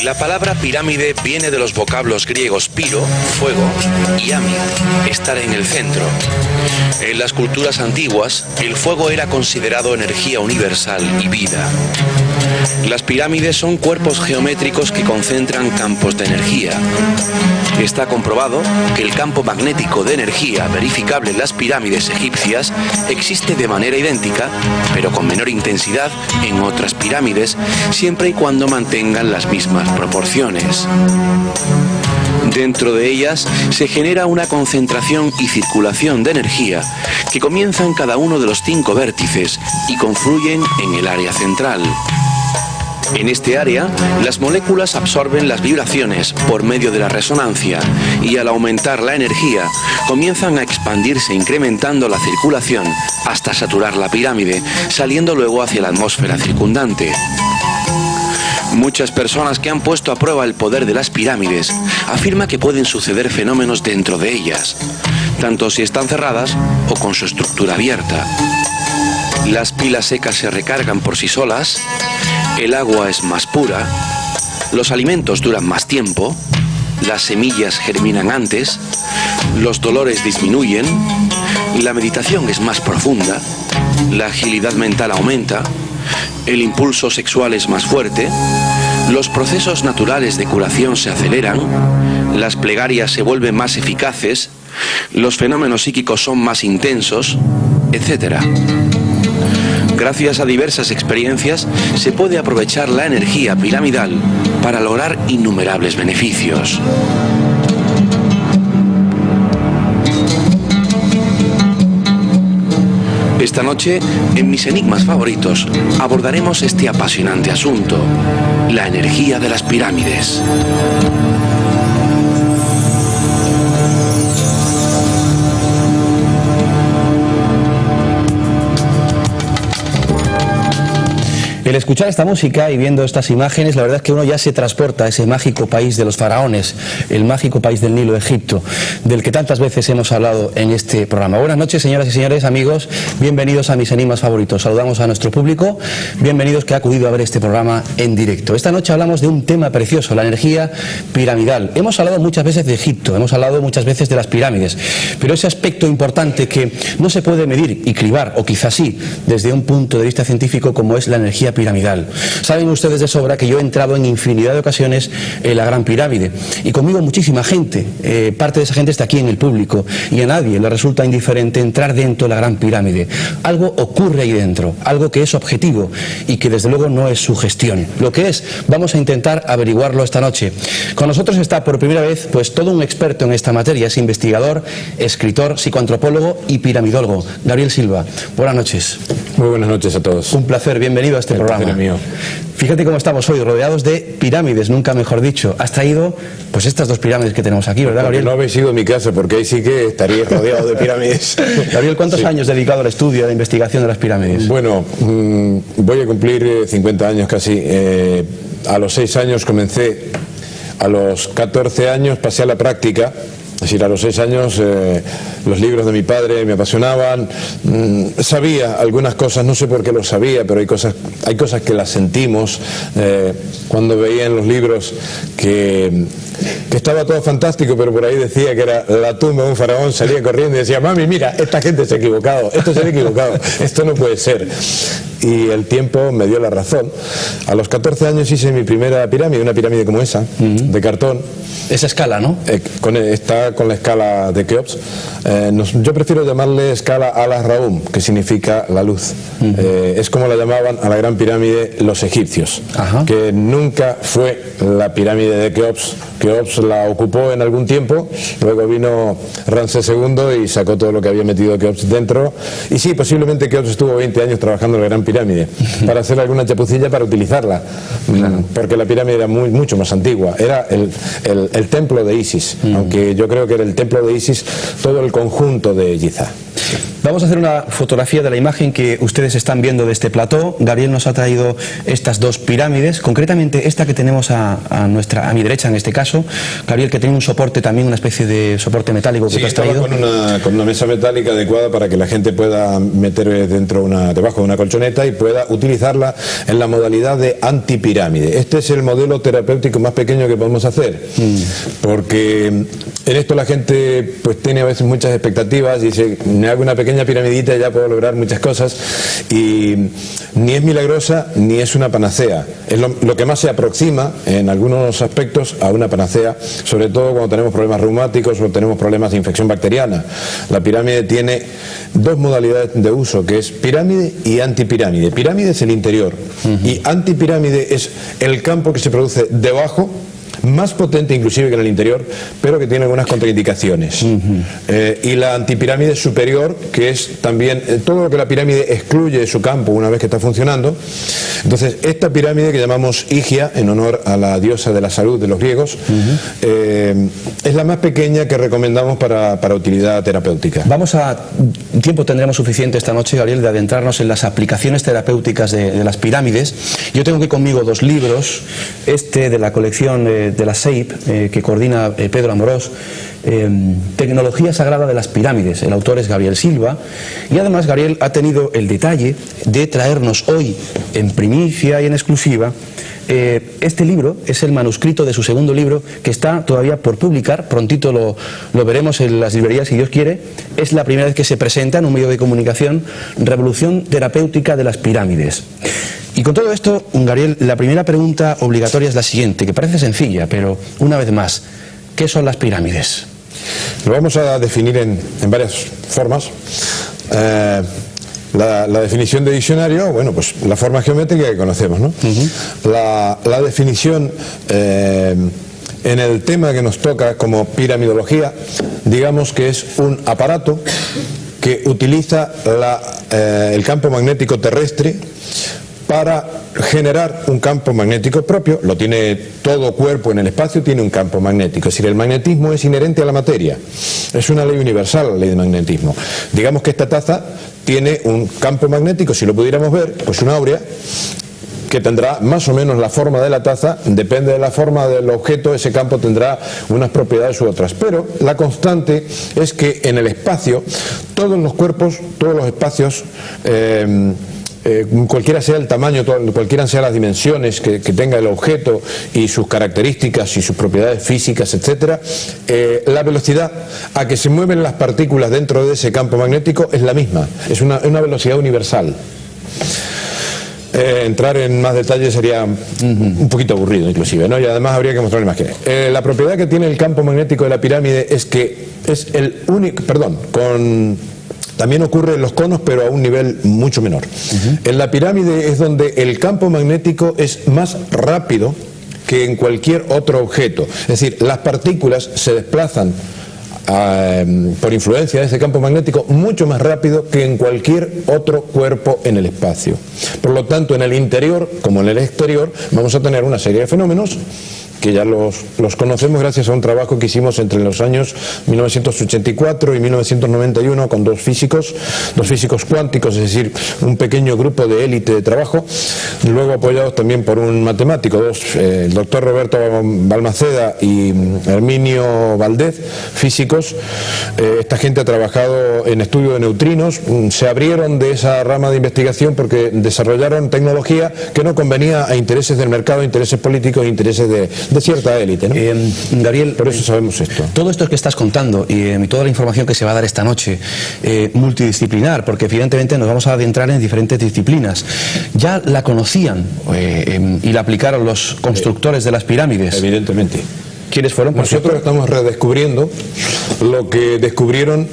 La palabra pirámide viene de los vocablos griegos piro, fuego, y amid, estar en el centro. En las culturas antiguas, el fuego era considerado energía universal y vida. Las pirámides son cuerpos geométricos que concentran campos de energía. Está comprobado que el campo magnético de energía verificable en las pirámides egipcias existe de manera idéntica, pero con menor intensidad, en otras pirámides, siempre y cuando mantengan las mismas proporciones. Dentro de ellas se genera una concentración y circulación de energía que comienza en cada uno de los 5 vértices y confluyen en el área central. En este área, las moléculas absorben las vibraciones por medio de la resonancia y al aumentar la energía, comienzan a expandirse incrementando la circulación hasta saturar la pirámide, saliendo luego hacia la atmósfera circundante. Muchas personas que han puesto a prueba el poder de las pirámides afirman que pueden suceder fenómenos dentro de ellas, tanto si están cerradas o con su estructura abierta. Las pilas secas se recargan por sí solas, el agua es más pura, los alimentos duran más tiempo, las semillas germinan antes, los dolores disminuyen, la meditación es más profunda, la agilidad mental aumenta, el impulso sexual es más fuerte, los procesos naturales de curación se aceleran, las plegarias se vuelven más eficaces, los fenómenos psíquicos son más intensos, etc. Gracias a diversas experiencias se puede aprovechar la energía piramidal para lograr innumerables beneficios. Esta noche, en mis enigmas favoritos, abordaremos este apasionante asunto, la energía de las pirámides. El escuchar esta música y viendo estas imágenes, la verdad es que uno ya se transporta a ese mágico país de los faraones, el mágico país del Nilo, Egipto, del que tantas veces hemos hablado en este programa. Buenas noches, señoras y señores, amigos, bienvenidos a mis enigmas favoritos. Saludamos a nuestro público, bienvenidos que ha acudido a ver este programa en directo. Esta noche hablamos de un tema precioso, la energía piramidal. Hemos hablado muchas veces de Egipto, hemos hablado muchas veces de las pirámides, pero ese aspecto importante que no se puede medir y cribar, o quizás sí, desde un punto de vista científico, como es la energía piramidal. Saben ustedes de sobra que yo he entrado en infinidad de ocasiones en la Gran Pirámide y conmigo muchísima gente, parte de esa gente está aquí en el público y a nadie le resulta indiferente entrar dentro de la Gran Pirámide. Algo ocurre ahí dentro, algo que es objetivo y que desde luego no es sugestión. Lo que es, vamos a intentar averiguarlo esta noche. Con nosotros está por primera vez pues todo un experto en esta materia, es investigador, escritor, psicoantropólogo y piramidólogo. Gabriel Silva, buenas noches. Muy buenas noches a todos. Un placer, bienvenido a este programa. Mío. Fíjate cómo estamos hoy, rodeados de pirámides, nunca mejor dicho. Has traído pues estas 2 pirámides que tenemos aquí, ¿verdad, Gabriel? No habéis ido a mi casa, porque ahí sí que estaría rodeado de pirámides. Gabriel, ¿cuántos años dedicado al estudio, a la investigación de las pirámides? Bueno, voy a cumplir 50 años casi. A los 6 años comencé, a los 14 años pasé a la práctica. Es decir, a los 6 años los libros de mi padre me apasionaban, sabía algunas cosas, no sé por qué lo sabía, pero hay cosas que las sentimos cuando veía en los libros que estaba todo fantástico, pero por ahí decía que era la tumba de un faraón, salía corriendo y decía: mami, mira, esta gente se ha equivocado, esto se ha equivocado, esto no puede ser. Y el tiempo me dio la razón. A los 14 años hice mi primera pirámide, una pirámide como esa, de cartón. Esa escala, ¿no? Está con la escala de Keops. Yo prefiero llamarle escala Al-Raum, que significa la luz. Es como la llamaban a la Gran Pirámide los egipcios. Ajá. Que nunca fue la pirámide de Keops. Keops la ocupó en algún tiempo, luego vino Ramsés II y sacó todo lo que había metido Keops dentro. Y sí, posiblemente Keops estuvo 20 años trabajando en la Gran Pirámide para hacer alguna chapucilla para utilizarla, porque la pirámide era mucho más antigua. Era el templo de Isis, aunque yo creo que era el templo de Isis todo el conjunto de Giza. Vamos a hacer una fotografía de la imagen que ustedes están viendo de este plató. Gabriel nos ha traído estas dos pirámides, concretamente esta que tenemos a mi derecha en este caso. Gabriel, que tiene un soporte también, una especie de soporte metálico que tú has traído. Con una mesa metálica adecuada para que la gente pueda meter debajo de una colchoneta y pueda utilizarla en la modalidad de antipirámide. Este es el modelo terapéutico más pequeño que podemos hacer, porque en esto la gente pues tiene a veces muchas expectativas y dice, me hago una pequeña piramidita y ya puedo lograr muchas cosas, y ni es milagrosa ni es una panacea. Es lo que más se aproxima en algunos aspectos a una panacea, sobre todo cuando tenemos problemas reumáticos o tenemos problemas de infección bacteriana. La pirámide tiene dos modalidades de uso, que es pirámide y antipirámide. Pirámide es el interior y antipirámide es el campo que se produce debajo, más potente inclusive que en el interior, pero que tiene algunas contraindicaciones. Y la antipirámide superior, que es también todo lo que la pirámide excluye de su campo una vez que está funcionando. Entonces, esta pirámide que llamamos Higia, en honor a la diosa de la salud de los griegos, es la más pequeña que recomendamos para utilidad terapéutica. Tiempo tendremos suficiente esta noche, Gabriel, de adentrarnos en las aplicaciones terapéuticas de las pirámides. Yo tengo aquí conmigo dos libros, este de la colección de la SEIP, que coordina Pedro Amorós, Tecnología Sagrada de las Pirámides. El autor es Gabriel Silva, y además Gabriel ha tenido el detalle de traernos hoy en primicia y en exclusiva este libro. Es el manuscrito de su segundo libro, que está todavía por publicar, prontito lo veremos en las librerías si Dios quiere. Es la primera vez que se presenta en un medio de comunicación, Revolución Terapéutica de las Pirámides. Y con todo esto, Gabriel, la primera pregunta obligatoria es la siguiente, que parece sencilla, pero una vez más, ¿qué son las pirámides? Lo vamos a definir en varias formas. La definición de diccionario, bueno, pues la forma geométrica que conocemos, ¿no? La definición en el tema que nos toca como piramidología, digamos que es un aparato que utiliza el campo magnético terrestre para generar un campo magnético propio. Lo tiene todo cuerpo en el espacio, tiene un campo magnético. Es decir, el magnetismo es inherente a la materia. Es una ley universal, la ley del magnetismo. Digamos que esta taza tiene un campo magnético, si lo pudiéramos ver, pues una áurea, que tendrá más o menos la forma de la taza. Depende de la forma del objeto, ese campo tendrá unas propiedades u otras. Pero la constante es que en el espacio, todos los cuerpos, todos los espacios, cualquiera sea el tamaño, cualquiera sean las dimensiones que tenga el objeto y sus características y sus propiedades físicas, etcétera, la velocidad a que se mueven las partículas dentro de ese campo magnético es la misma, es una velocidad universal. Entrar en más detalles sería un poquito aburrido inclusive, ¿no? Y además habría que mostrar imágenes. La propiedad que tiene el campo magnético de la pirámide es que es el único, también ocurre en los conos, pero a un nivel mucho menor. En la pirámide es donde el campo magnético es más rápido que en cualquier otro objeto. Es decir, las partículas se desplazan por influencia de ese campo magnético mucho más rápido que en cualquier otro cuerpo en el espacio. Por lo tanto, en el interior como en el exterior vamos a tener una serie de fenómenos que ya los conocemos gracias a un trabajo que hicimos entre los años 1984 y 1991 con dos físicos cuánticos, es decir, un pequeño grupo de élite de trabajo, luego apoyados también por un matemático, el doctor Roberto Balmaceda y Herminio Valdez, físicos. Esta gente ha trabajado en estudio de neutrinos, se abrieron de esa rama de investigación porque desarrollaron tecnología que no convenía a intereses del mercado, intereses políticos e intereses de cierta élite, ¿no? Gabriel, por eso sabemos esto. Todo esto que estás contando y toda la información que se va a dar esta noche, multidisciplinar, porque evidentemente nos vamos a adentrar en diferentes disciplinas. ¿Ya la conocían y la aplicaron los constructores de las pirámides? Evidentemente. ¿Quiénes fueron? Nosotros estamos redescubriendo lo que descubrieron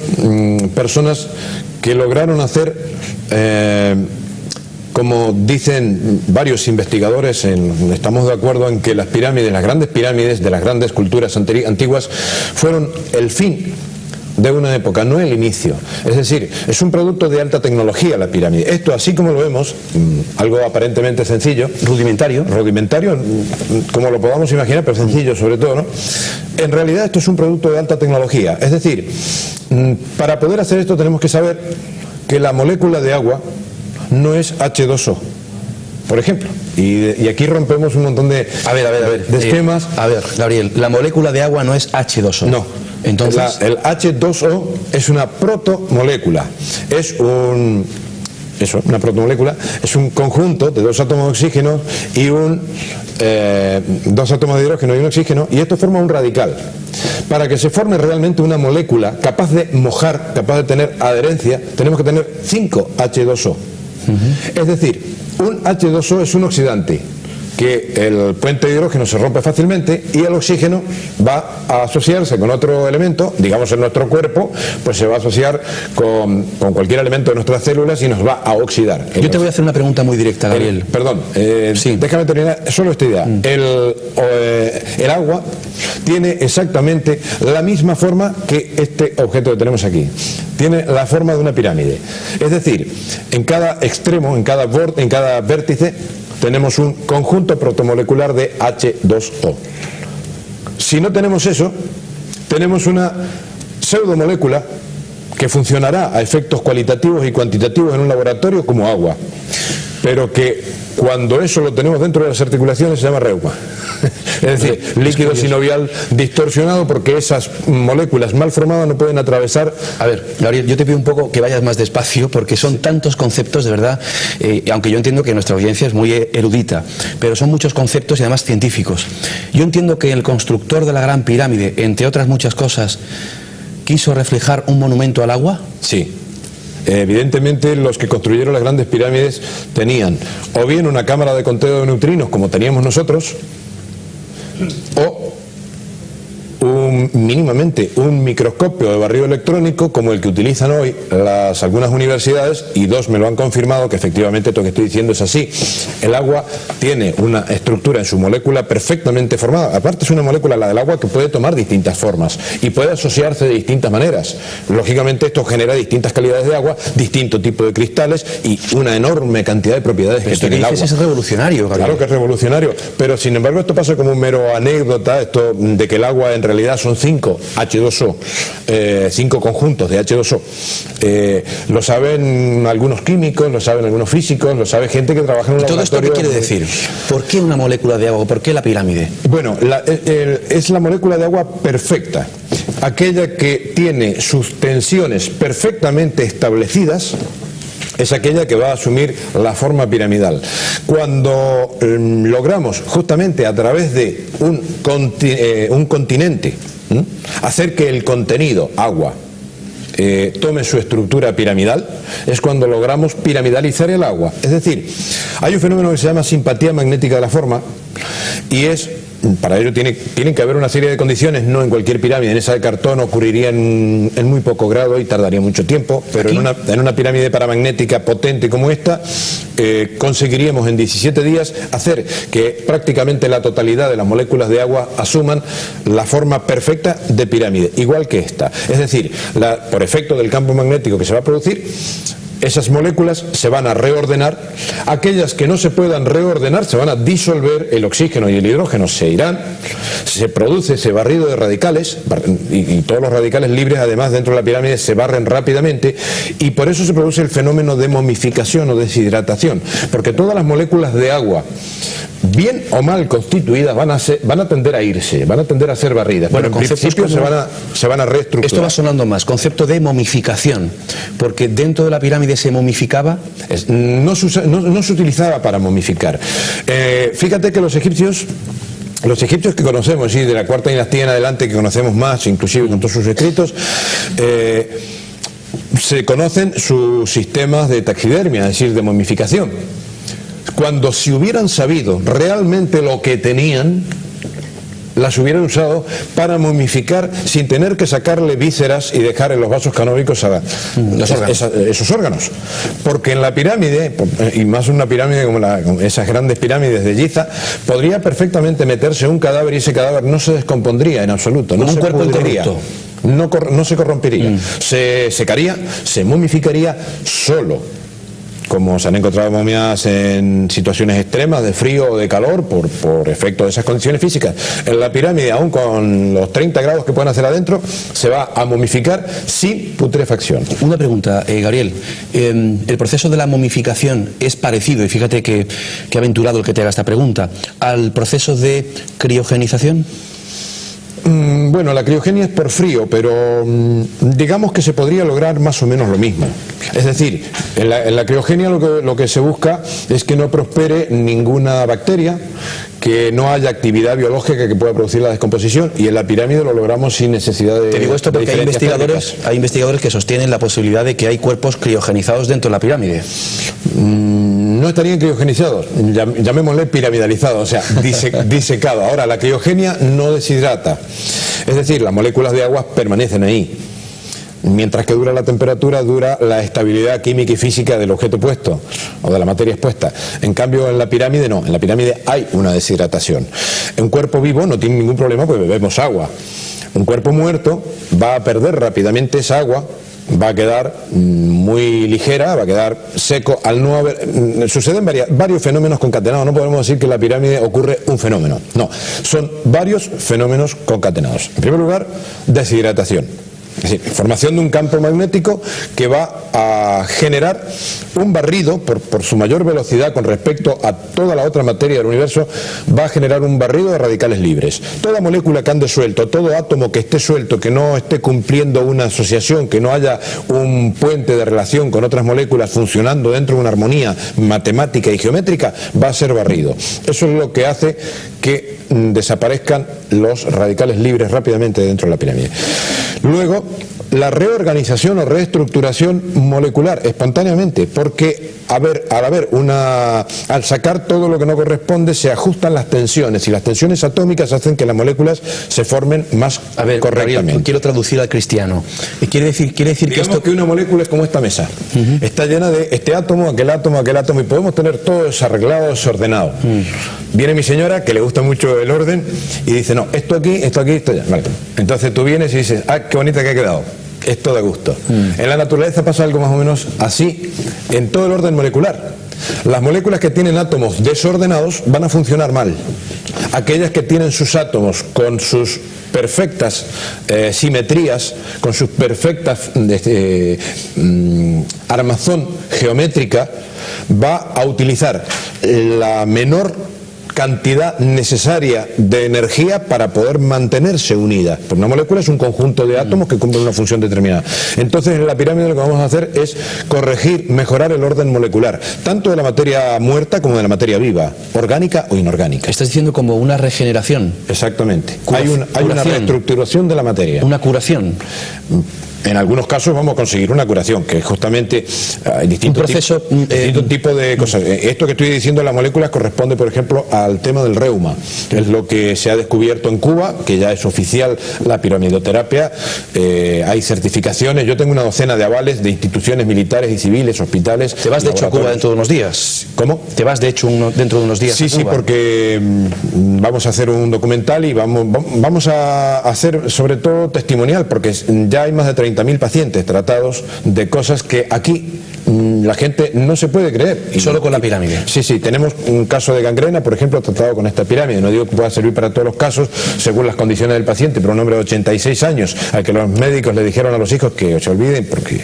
personas que lograron hacer, como dicen varios investigadores, estamos de acuerdo en que las pirámides, las grandes pirámides de las grandes culturas antiguas, fueron el fin de una época, no el inicio. Es decir, es un producto de alta tecnología la pirámide. Esto, así como lo vemos, algo aparentemente sencillo, rudimentario, como lo podamos imaginar, pero sencillo sobre todo, ¿no? En realidad esto es un producto de alta tecnología. Es decir, para poder hacer esto tenemos que saber que la molécula de agua no es H2O, por ejemplo. Y aquí rompemos un montón de esquemas. A ver, Gabriel, la molécula de agua no es H2O. No. Entonces, el H2O es una protomolécula. Es una protomolécula, es un conjunto de dos átomos de oxígeno y dos átomos de hidrógeno y un oxígeno, y esto forma un radical. Para que se forme realmente una molécula capaz de mojar, capaz de tener adherencia, tenemos que tener 5 H2O. Es decir, un H2O es un oxidante, que el puente de hidrógeno se rompe fácilmente y el oxígeno va a asociarse con otro elemento, digamos en nuestro cuerpo, pues se va a asociar con cualquier elemento de nuestras células y nos va a oxidar. Yo te voy a hacer una pregunta muy directa, Gabriel. Sí. Déjame terminar solo esta idea. El agua tiene exactamente la misma forma que este objeto que tenemos aquí. Tiene la forma de una pirámide. Es decir, en cada extremo, en cada vértice, tenemos un conjunto protomolecular de H2O. Si no tenemos eso, tenemos una pseudomolécula que funcionará a efectos cualitativos y cuantitativos en un laboratorio como agua, pero que cuando eso lo tenemos dentro de las articulaciones se llama reuma. Es decir, líquido sinovial distorsionado, porque esas moléculas mal formadas no pueden atravesar. A ver, Gabriel, yo te pido un poco que vayas más despacio, porque son tantos conceptos, de verdad, aunque yo entiendo que nuestra audiencia es muy erudita, pero son muchos conceptos y además científicos. Yo entiendo que el constructor de la Gran Pirámide, entre otras muchas cosas, quiso reflejar un monumento al agua. Sí. Evidentemente los que construyeron las grandes pirámides tenían o bien una cámara de conteo de neutrinos como teníamos nosotros, o mínimamente un microscopio de barrido electrónico como el que utilizan hoy algunas universidades, y dos me lo han confirmado que efectivamente esto que estoy diciendo es así. El agua tiene una estructura en su molécula perfectamente formada. Aparte es una molécula, la del agua, que puede tomar distintas formas y puede asociarse de distintas maneras. Lógicamente esto genera distintas calidades de agua, distinto tipo de cristales y una enorme cantidad de propiedades que tiene el agua. Es revolucionario, Gabriel. Claro que es revolucionario, pero sin embargo esto pasa como un mero anécdota, esto de que el agua en realidad son 5 H2O, 5 conjuntos de H2O. Lo saben algunos químicos, lo saben algunos físicos, lo sabe gente que trabaja en un laboratorio. ¿Todo esto qué quiere decir? ¿Por qué una molécula de agua? ¿Por qué la pirámide? Bueno, es la molécula de agua perfecta, aquella que tiene sus tensiones perfectamente establecidas. Es aquella que va a asumir la forma piramidal. Cuando logramos, justamente a través de un continente, hacer que el contenido, agua, tome su estructura piramidal, es cuando logramos piramidalizar el agua. Es decir, hay un fenómeno que se llama simpatía magnética de la forma, y para ello tiene que haber una serie de condiciones, no en cualquier pirámide. En esa de cartón ocurriría en muy poco grado y tardaría mucho tiempo, pero en una pirámide paramagnética potente como esta, conseguiríamos en 17 días hacer que prácticamente la totalidad de las moléculas de agua asuman la forma perfecta de pirámide, igual que esta. Es decir, por efecto del campo magnético que se va a producir, esas moléculas se van a reordenar. Aquellas que no se puedan reordenar se van a disolver, el oxígeno y el hidrógeno se irán, se produce ese barrido de radicales, y todos los radicales libres además dentro de la pirámide se barren rápidamente, y por eso se produce el fenómeno de momificación o deshidratación, porque todas las moléculas de agua, bien o mal constituidas, van a tender a irse, van a tender a ser barridas. Bueno, pero en principio se van a reestructurar. Esto va sonando más, concepto de momificación, porque dentro de la pirámide se momificaba. No se utilizaba para momificar. Fíjate que los egipcios que conocemos, ¿sí?, de la cuarta dinastía en adelante, que conocemos más, inclusive con todos sus escritos, se conocen sus sistemas de taxidermia, es decir, de momificación. Cuando si hubieran sabido realmente lo que tenían, las hubieran usado para momificar sin tener que sacarle vísceras y dejar en los vasos canóbicos esos órganos. Porque en la pirámide, y más una pirámide como esas grandes pirámides de Giza, podría perfectamente meterse un cadáver y ese cadáver no se descompondría en absoluto, no se pudriría. no se corrompería, se secaría, se momificaría solo. Como se han encontrado momias en situaciones extremas de frío o de calor por efecto de esas condiciones físicas. En la pirámide, aún con los 30 grados que pueden hacer adentro, se va a momificar sin putrefacción. Una pregunta, Gabriel. ¿El proceso de la momificación es parecido, y fíjate que aventurado el que te haga esta pregunta, al proceso de criogenización? Bueno, la criogenia es por frío, pero digamos que se podría lograr más o menos lo mismo. Es decir, en la criogenia lo que se busca es que no prospere ninguna bacteria, que no haya actividad biológica que pueda producir la descomposición, y en la pirámide lo logramos sin necesidad de... Te digo esto porque hay investigadores que sostienen la posibilidad de que hay cuerpos criogenizados dentro de la pirámide. No estarían criogenizados, llamémosle piramidalizados, o sea, disecado. Ahora, la criogenia no deshidrata, es decir, las moléculas de agua permanecen ahí. Mientras que dura la temperatura, dura la estabilidad química y física del objeto puesto o de la materia expuesta. En cambio, en la pirámide no, en la pirámide hay una deshidratación. Un cuerpo vivo no tiene ningún problema, pues bebemos agua. Un cuerpo muerto va a perder rápidamente esa agua, va a quedar muy ligera, va a quedar seco. Al no haber, suceden varios fenómenos concatenados. No podemos decir que en la pirámide ocurre un fenómeno, no, son varios fenómenos concatenados. En primer lugar, deshidratación. Es decir, formación de un campo magnético que va a generar un barrido por su mayor velocidad con respecto a toda la otra materia del universo, va a generar un barrido de radicales libres. Toda molécula que ande suelto, todo átomo que esté suelto, que no esté cumpliendo una asociación, que no haya un puente de relación con otras moléculas funcionando dentro de una armonía matemática y geométrica, va a ser barrido. Eso es lo que hace que desaparezcan los radicales libres rápidamente dentro de la pirámide. Luego, la reorganización o reestructuración molecular espontáneamente, porque al sacar todo lo que no corresponde se ajustan las tensiones, y las tensiones atómicas hacen que las moléculas se formen más correctamente. Gabriel, quiero traducir al cristiano. Quiere decir que una molécula es como esta mesa, está llena de este átomo, aquel átomo, y podemos tener todo desarreglado, desordenado. Viene mi señora, que le gusta mucho el orden, y dice, no, esto aquí, esto allá. Vale. Entonces tú vienes y dices, ah, qué bonita que ha quedado. Esto da gusto. En la naturaleza pasa algo más o menos así en todo el orden molecular. Las moléculas que tienen átomos desordenados van a funcionar mal. Aquellas que tienen sus átomos con sus perfectas simetrías, con sus perfectas armazón geométrica, va a utilizar la menor cantidad necesaria de energía para poder mantenerse unida. Porque una molécula es un conjunto de átomos que cumplen una función determinada. Entonces, en la pirámide lo que vamos a hacer es corregir, mejorar el orden molecular, tanto de la materia muerta como de la materia viva, orgánica o inorgánica. Estás diciendo como una regeneración. Exactamente. Hay una reestructuración de la materia. Una curación. En algunos casos vamos a conseguir una curación, que es justamente distinto tipo de cosas. Esto que estoy diciendo de las moléculas corresponde, por ejemplo, al tema del reuma. Es lo que se ha descubierto en Cuba, que ya es oficial la piramidoterapia. Hay certificaciones. Yo tengo una docena de avales de instituciones militares y civiles, hospitales. ¿Te vas de hecho a Cuba dentro de unos días? ¿Cómo? ¿Te vas de hecho dentro de unos días a Cuba? Sí, porque vamos a hacer un documental y vamos a hacer sobre todo testimonial, porque ya hay más de 30.000 pacientes tratados de cosas que aquí la gente no se puede creer. Y solo con la pirámide. Sí, tenemos un caso de gangrena, por ejemplo, tratado con esta pirámide. No digo que pueda servir para todos los casos, según las condiciones del paciente, pero un hombre de 86 años, al que los médicos le dijeron a los hijos que se olviden, porque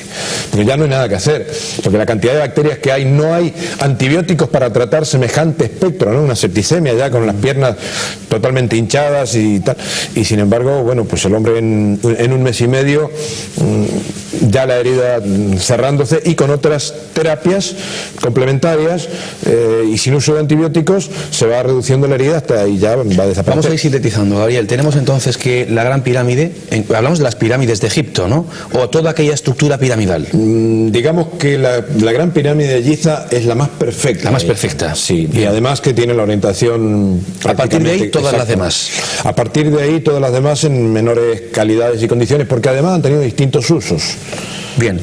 ya no hay nada que hacer, porque la cantidad de bacterias que hay, no hay antibióticos para tratar semejante espectro, ¿no? Una septicemia ya con las piernas totalmente hinchadas y tal. Y sin embargo, bueno, pues el hombre en un mes y medio, ya la herida cerrándose, y con otras terapias complementarias y sin uso de antibióticos se va reduciendo la herida hasta ahí ya va a desaparecer. Vamos a ir sintetizando, Gabriel. Tenemos entonces que la gran pirámide, hablamos de las pirámides de Egipto, ¿no? O toda aquella estructura piramidal. Digamos que la gran pirámide de Giza es la más perfecta. La más perfecta. Sí, y además que tiene la orientación. A partir de ahí todas las demás. A partir de ahí todas las demás en menores calidades y condiciones, porque además han tenido distintos usos. Bien.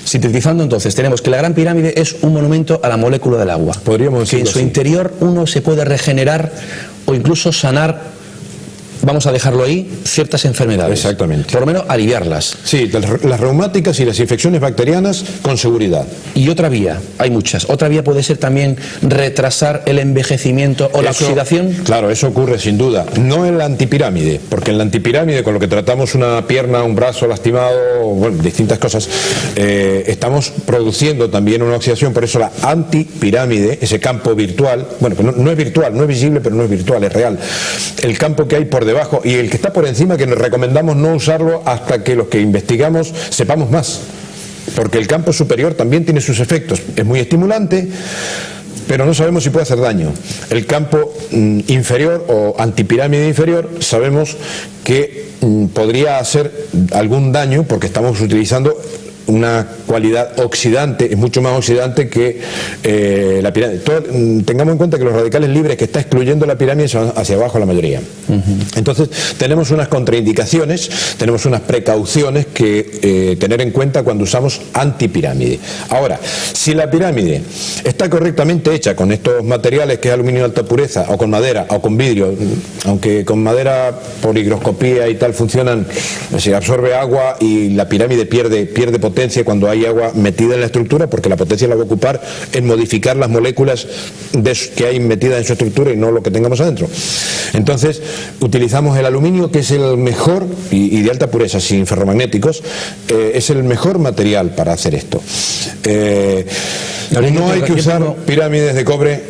Sintetizando entonces, tenemos que la Gran Pirámide es un monumento a la molécula del agua. Podríamos decirlo que en su interior uno se puede regenerar o incluso sanar vamos a dejarlo ahí, ciertas enfermedades. Exactamente. Por lo menos aliviarlas. Sí, las reumáticas y las infecciones bacterianas con seguridad. Y otra vía, hay muchas. Otra vía puede ser también retrasar el envejecimiento o la oxidación. Claro, eso ocurre sin duda. No en la antipirámide, porque en la antipirámide, con lo que tratamos una pierna, un brazo lastimado, bueno, distintas cosas, estamos produciendo también una oxidación. Por eso la antipirámide, ese campo virtual, bueno, que no es virtual, no es visible, pero no es virtual, es real. El campo que hay por debajo y el que está por encima, que nos recomendamos no usarlo hasta que los que investigamos sepamos más, porque el campo superior también tiene sus efectos, es muy estimulante, pero no sabemos si puede hacer daño. El campo inferior o antipirámide inferior sabemos que podría hacer algún daño porque estamos utilizando una cualidad oxidante, es mucho más oxidante que la pirámide. Tengamos en cuenta que los radicales libres que está excluyendo la pirámide son hacia abajo la mayoría. Entonces tenemos unas contraindicaciones, tenemos unas precauciones que tener en cuenta cuando usamos antipirámide. Ahora, si la pirámide está correctamente hecha con estos materiales, que es aluminio de alta pureza, o con madera, o con vidrio, aunque con madera por higroscopía y tal funcionan, es decir, absorbe agua y la pirámide pierde potencia cuando hay agua metida en la estructura, porque la potencia la va a ocupar en modificar las moléculas que hay metidas en su estructura y no lo que tengamos adentro. Entonces utilizamos el aluminio, que es el mejor y de alta pureza, sin ferromagnéticos, es el mejor material para hacer esto. No hay que usar pirámides de cobre,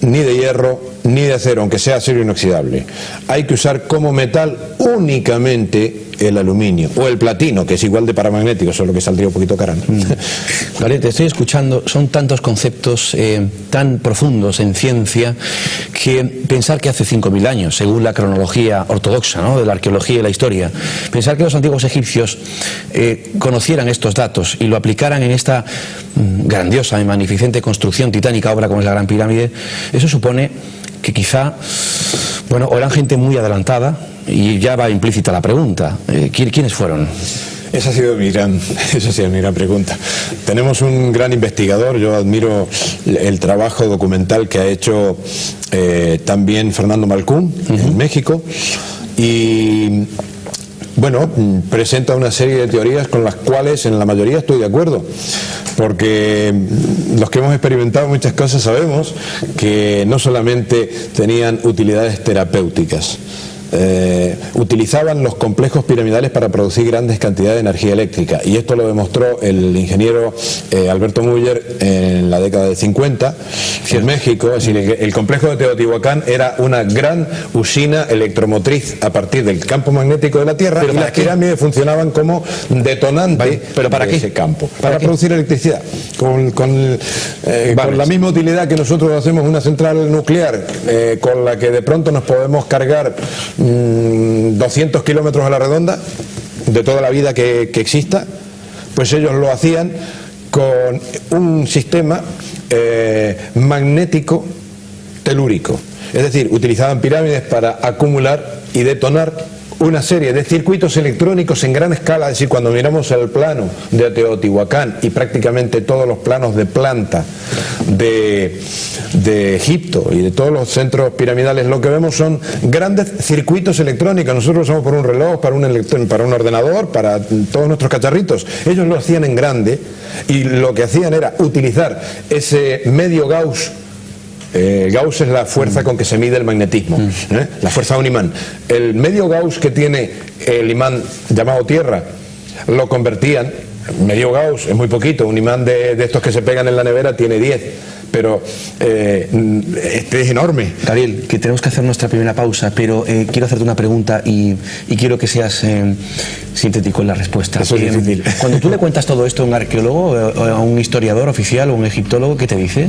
ni de hierro, ni de acero, aunque sea acero inoxidable. Hay que usar como metal únicamente el aluminio o el platino, que es igual de paramagnético, solo que saldría un poquito caro. Vale, te estoy escuchando, son tantos conceptos tan profundos en ciencia, que pensar que hace 5.000 años, según la cronología ortodoxa, ¿no?, de la arqueología y la historia, pensar que los antiguos egipcios conocieran estos datos y lo aplicaran en esta grandiosa y magnificente construcción titánica, obra como es la Gran Pirámide, eso supone que quizá, bueno, o eran gente muy adelantada, y ya va implícita la pregunta, ¿quiénes fueron? Esa ha sido mi gran pregunta. Tenemos un gran investigador, yo admiro el trabajo documental que ha hecho también Fernando Malcún en México, y bueno, presenta una serie de teorías con las cuales en la mayoría estoy de acuerdo, porque los que hemos experimentado muchas cosas sabemos que no solamente tenían utilidades terapéuticas, utilizaban los complejos piramidales para producir grandes cantidades de energía eléctrica, y esto lo demostró el ingeniero Alberto Müller en la década de 50 en México. Es decir, el complejo de Teotihuacán era una gran usina electromotriz a partir del campo magnético de la Tierra, y las pirámides funcionaban como detonante de ese campo, para producir electricidad con la misma utilidad que nosotros hacemos una central nuclear, con la que de pronto nos podemos cargar 200 kilómetros a la redonda de toda la vida que exista. Pues ellos lo hacían con un sistema magnético telúrico, es decir, utilizaban pirámides para acumular y detonar una serie de circuitos electrónicos en gran escala. Es decir, cuando miramos el plano de Teotihuacán y prácticamente todos los planos de planta de Egipto y de todos los centros piramidales, lo que vemos son grandes circuitos electrónicos. Nosotros lo usamos por un reloj, para un ordenador, para todos nuestros cacharritos. Ellos lo hacían en grande, y lo que hacían era utilizar ese medio Gauss. Gauss es la fuerza con que se mide el magnetismo, la fuerza de un imán. El medio Gauss que tiene el imán llamado Tierra, lo convertían, medio Gauss es muy poquito, un imán de estos que se pegan en la nevera tiene 10, pero este es enorme. Gabriel, que tenemos que hacer nuestra primera pausa, pero quiero hacerte una pregunta y quiero que seas sintético en la respuesta. Eso es difícil. Cuando tú le cuentas todo esto a un arqueólogo, a un historiador oficial o un egiptólogo, ¿qué te dice?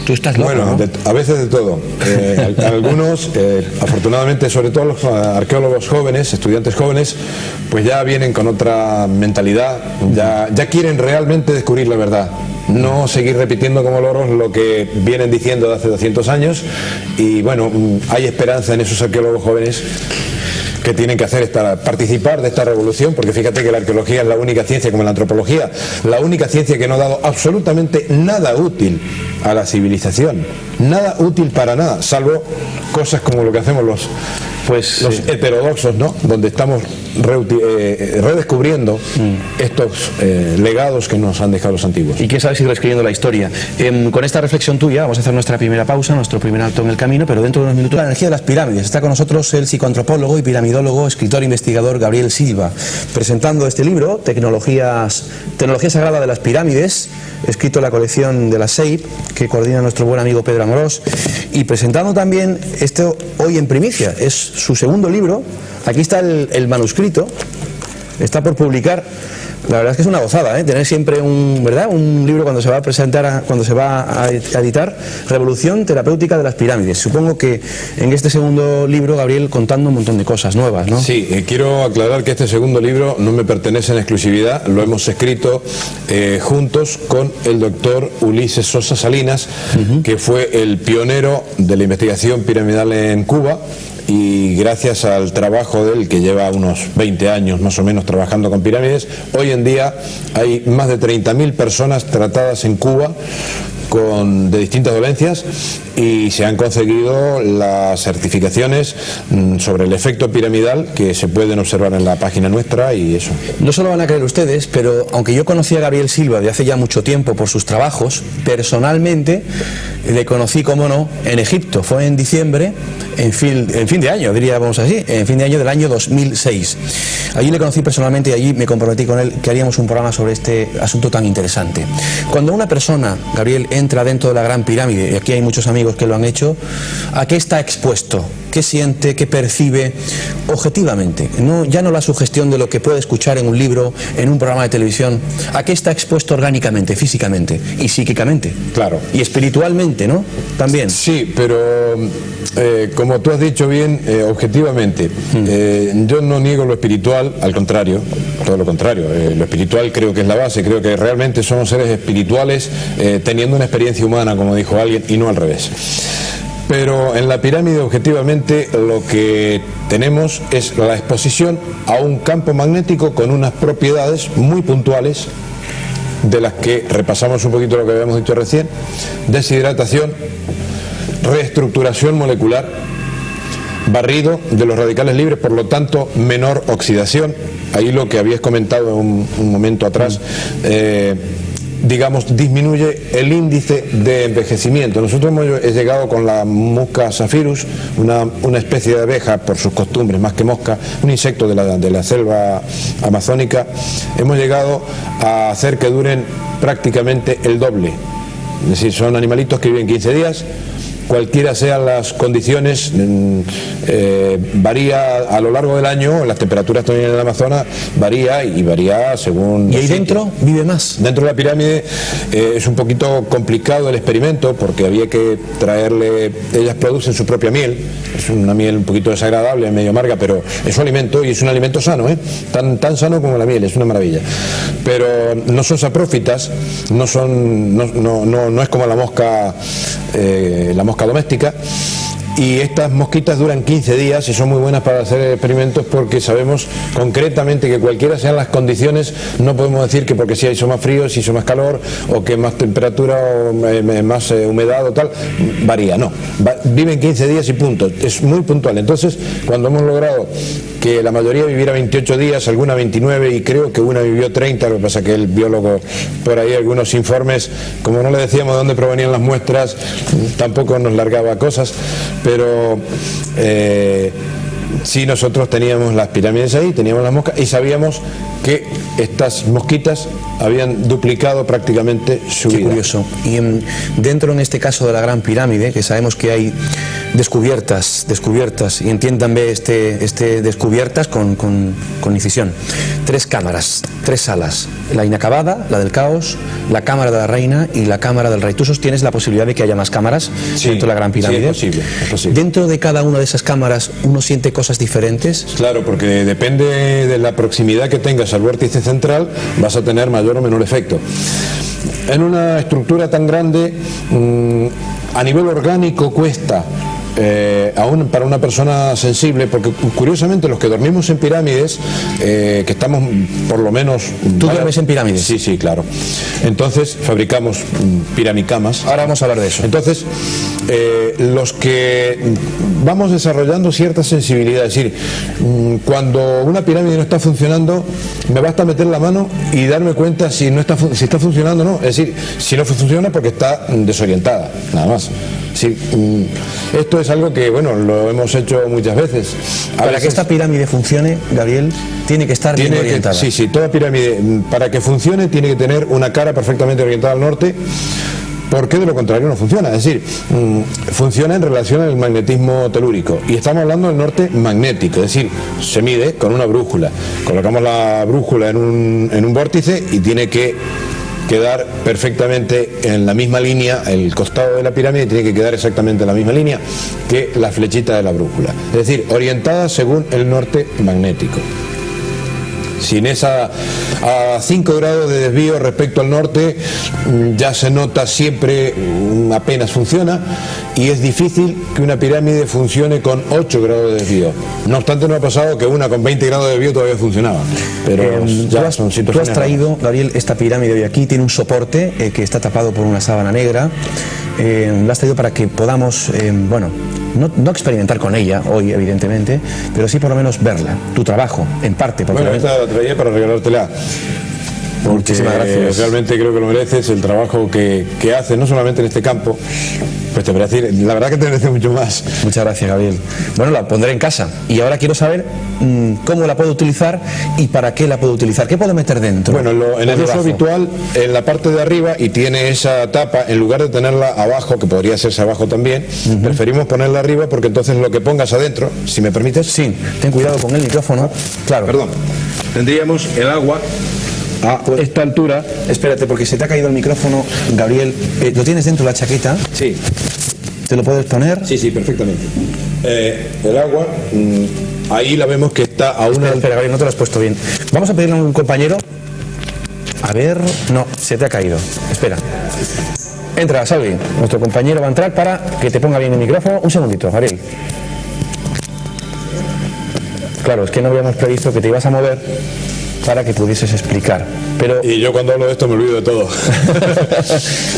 Tú estás loco, bueno, ¿no? A veces de todo. Algunos, afortunadamente, sobre todo los arqueólogos jóvenes, estudiantes jóvenes, pues ya vienen con otra mentalidad, ya quieren realmente descubrir la verdad, no seguir repitiendo como loros lo que vienen diciendo de hace 200 años, y bueno, hay esperanza en esos arqueólogos jóvenes que tienen que hacer participar de esta revolución, porque fíjate que la arqueología es la única ciencia, como la antropología, la única ciencia que no ha dado absolutamente nada útil a la civilización, nada útil para nada, salvo cosas como lo que hacemos Pues los heterodoxos, ¿no? Donde estamos redescubriendo estos legados que nos han dejado los antiguos. Y quién sabe si reescribiendo la historia. Con esta reflexión tuya vamos a hacer nuestra primera pausa, nuestro primer alto en el camino, pero dentro de unos minutos la energía de las pirámides. Está con nosotros el psicoantropólogo y piramidólogo, escritor e investigador Gabriel Silva, presentando este libro, Tecnología Sagrada de las Pirámides, escrito en la colección de la SEIP, que coordina nuestro buen amigo Pedro Amorós, y presentando también esto hoy en primicia. Es su segundo libro. Aquí está el manuscrito, está por publicar. La verdad es que es una gozada, tener siempre un libro cuando se va a presentar, cuando se va a editar, Revolución Terapéutica de las Pirámides. Supongo que en este segundo libro, Gabriel, contando un montón de cosas nuevas, ¿no? Sí, quiero aclarar que este segundo libro no me pertenece en exclusividad, lo hemos escrito juntos con el doctor Ulises Sosa Salinas, que fue el pionero de la investigación piramidal en Cuba. Y gracias al trabajo de él, que lleva unos 20 años más o menos trabajando con pirámides, hoy en día hay más de 30.000 personas tratadas en Cuba de distintas dolencias, y se han conseguido las certificaciones sobre el efecto piramidal que se pueden observar en la página nuestra. Y eso. No solo van a creer ustedes, pero aunque yo conocí a Gabriel Silva de hace ya mucho tiempo por sus trabajos, personalmente le conocí, cómo no, en Egipto. Fue en diciembre, en fin de año, diríamos así, en fin de año del año 2006. Allí le conocí personalmente y allí me comprometí con él que haríamos un programa sobre este asunto tan interesante. Cuando una persona, Gabriel, entra dentro de la Gran Pirámide, y aquí hay muchos amigos que lo han hecho, ¿a qué está expuesto? ¿Qué siente? ¿Qué percibe objetivamente? Ya no la sugestión de lo que puede escuchar en un libro, en un programa de televisión. ¿A qué está expuesto orgánicamente, físicamente y psíquicamente? Claro. Y espiritualmente, ¿no? También. Sí, pero como tú has dicho bien, objetivamente, yo no niego lo espiritual, al contrario, todo lo contrario. Lo espiritual creo que es la base, creo que realmente somos seres espirituales teniendo una experiencia humana, como dijo alguien, y no al revés. Pero en la pirámide, objetivamente, lo que tenemos es la exposición a un campo magnético con unas propiedades muy puntuales, de las que repasamos un poquito lo que habíamos dicho recién: deshidratación, reestructuración molecular, barrido de los radicales libres, por lo tanto menor oxidación. Ahí lo que habías comentado un momento atrás, digamos, disminuye el índice de envejecimiento. Nosotros hemos llegado con la Musca Sapphirus, una especie de abeja por sus costumbres, más que mosca, un insecto de la selva amazónica, hemos llegado a hacer que duren prácticamente el doble. Es decir, son animalitos que viven 15 días, cualquiera sean las condiciones, varía a lo largo del año, las temperaturas también en el Amazonas varía según... ¿Y ahí dentro vive más? Dentro de la pirámide es un poquito complicado el experimento, porque había que traerle, ellas producen su propia miel, es una miel un poquito desagradable, medio amarga, pero es su alimento, y es un alimento sano, tan sano como la miel, es una maravilla. Pero no son saprófitas, no es como la mosca doméstica, y estas mosquitas duran 15 días y son muy buenas para hacer experimentos, porque sabemos concretamente que cualquiera sean las condiciones, no podemos decir que porque si hizo más frío, si hizo más calor, o que más temperatura o más humedad o tal, varía, no, viven 15 días y punto, es muy puntual. Entonces, cuando hemos logrado que la mayoría viviera 28 días, alguna 29, y creo que una vivió 30, lo que pasa que el biólogo, por ahí algunos informes, como no le decíamos de dónde provenían las muestras, tampoco nos largaba cosas, pero sí, nosotros teníamos las pirámides ahí, teníamos las moscas, y sabíamos que estas mosquitas habían duplicado prácticamente su vida. Qué curioso. Y dentro, en este caso de la Gran Pirámide, que sabemos que hay descubiertas, y entiéndanme descubiertas con incisión, 3 cámaras, 3 salas: la inacabada, la del caos, la cámara de la reina y la cámara del rey. ¿Tú sostienes la posibilidad de que haya más cámaras dentro de la Gran Pirámide? Sí, es posible. Dentro de cada una de esas cámaras, ¿uno siente cosas diferentes? Claro, porque depende de la proximidad que tengas al vórtice central, vas a tener mayor o menor efecto. En una estructura tan grande, a nivel orgánico cuesta, aún para una persona sensible, porque curiosamente los que dormimos en pirámides, que estamos por lo menos... ¿Tú duermes en pirámides? Sí, sí, claro. Entonces fabricamos piramicamas. Ahora vamos a hablar de eso. Entonces, los que vamos desarrollando cierta sensibilidad, es decir, cuando una pirámide no está funcionando, me basta meter la mano y darme cuenta si está funcionando o no. Es decir, si no funciona porque está desorientada, nada más. Sí, esto es algo que, bueno, lo hemos hecho muchas veces. Para que esta pirámide funcione, Gabriel, tiene que estar bien orientada. Sí, sí, toda pirámide, para que funcione, tiene que tener una cara perfectamente orientada al norte, porque de lo contrario no funciona. Es decir, funciona en relación al magnetismo telúrico, y estamos hablando del norte magnético, es decir, se mide con una brújula. Colocamos la brújula en un vórtice y tiene que quedar perfectamente en la misma línea, el costado de la pirámide tiene que quedar exactamente en la misma línea que la flechita de la brújula, es decir, orientada según el norte magnético. Sin esa, a 5 grados de desvío respecto al norte, ya se nota siempre, apenas funciona, y es difícil que una pirámide funcione con 8 grados de desvío. No obstante, no ha pasado que una con 20 grados de desvío todavía funcionaba, pero ya son situaciones. Tú has traído, Gabriel, esta pirámide de aquí, tiene un soporte que está tapado por una sábana negra. La has traído para que podamos, bueno, no experimentar con ella hoy, evidentemente, pero sí por lo menos verla, tu trabajo, en parte. Bueno, esta la traía para regalártela. Muchísimas gracias. Realmente creo que lo mereces, el trabajo que haces, no solamente en este campo, pues te merece, la verdad que te merece mucho más. Muchas gracias, Gabriel. Bueno, la pondré en casa y ahora quiero saber cómo la puedo utilizar y para qué la puedo utilizar. ¿Qué puedo meter dentro? Bueno, en el uso habitual, en la parte de arriba, y tiene esa tapa, en lugar de tenerla abajo, que podría hacerse abajo también, preferimos ponerla arriba, porque entonces lo que pongas adentro, si me permites. Sí, ten cuidado con el micrófono. Claro. Perdón. Tendríamos el agua a esta altura. Espérate, porque se te ha caído el micrófono, Gabriel. ¿Lo tienes dentro de la chaqueta? Sí. ¿Te lo puedes poner? Sí, sí, perfectamente. El agua, ahí la vemos que está a una... Espera, Gabriel, no te lo has puesto bien. Vamos a pedirle a un compañero. A ver... No, se te ha caído. Espera. Entra, Salvi. Nuestro compañero va a entrar para que te ponga bien el micrófono. Un segundito, Gabriel. Claro, es que no habíamos previsto que te ibas a mover para que pudieses explicar. Pero... Y yo cuando hablo de esto me olvido de todo.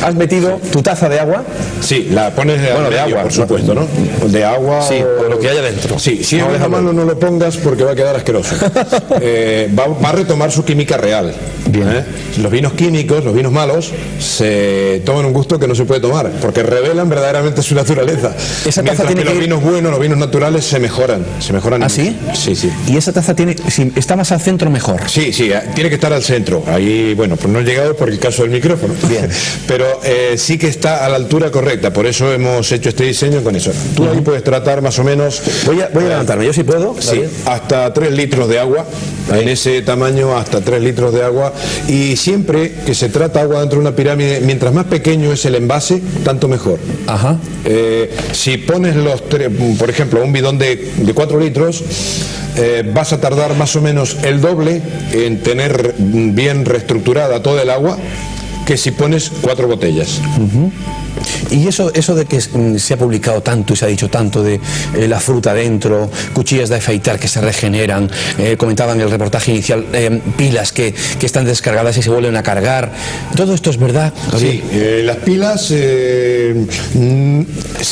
¿Has metido tu taza de agua? Sí, la pones de agua, por supuesto, ¿no? De agua... Sí, o lo que haya dentro. Sí, si no, a mano no lo pongas porque va a quedar asqueroso. Va a retomar su química real. Bien. Los vinos químicos, los vinos malos, se toman un gusto que no se puede tomar, porque revelan verdaderamente su naturaleza. Esa taza mientras tiene que los vinos buenos, los vinos naturales se mejoran. ¿Ah, sí? Sí, sí. Y esa taza tiene, si está más al centro, mejor. Sí, sí, tiene que estar al centro. Ahí, bueno, pues no he llegado por el caso del micrófono. Bien. Pero sí que está a la altura correcta, por eso hemos hecho este diseño con eso. Tú ahí puedes tratar más o menos... Voy a levantarme, yo sí puedo. Sí, hasta 3 litros de agua, en ese tamaño hasta 3 litros de agua, y siempre que se trata agua dentro de una pirámide, mientras más pequeño es el envase, tanto mejor. Ajá. Si pones por ejemplo, un bidón de 4 litros, vas a tardar más o menos el doble en tener bien reestructurada toda el agua que si pones 4 botellas. Y eso de que se ha publicado tanto y se ha dicho tanto de la fruta dentro, cuchillas de afeitar que se regeneran, comentaban en el reportaje inicial, pilas que están descargadas y se vuelven a cargar, ¿todo esto es verdad? Sí, las pilas se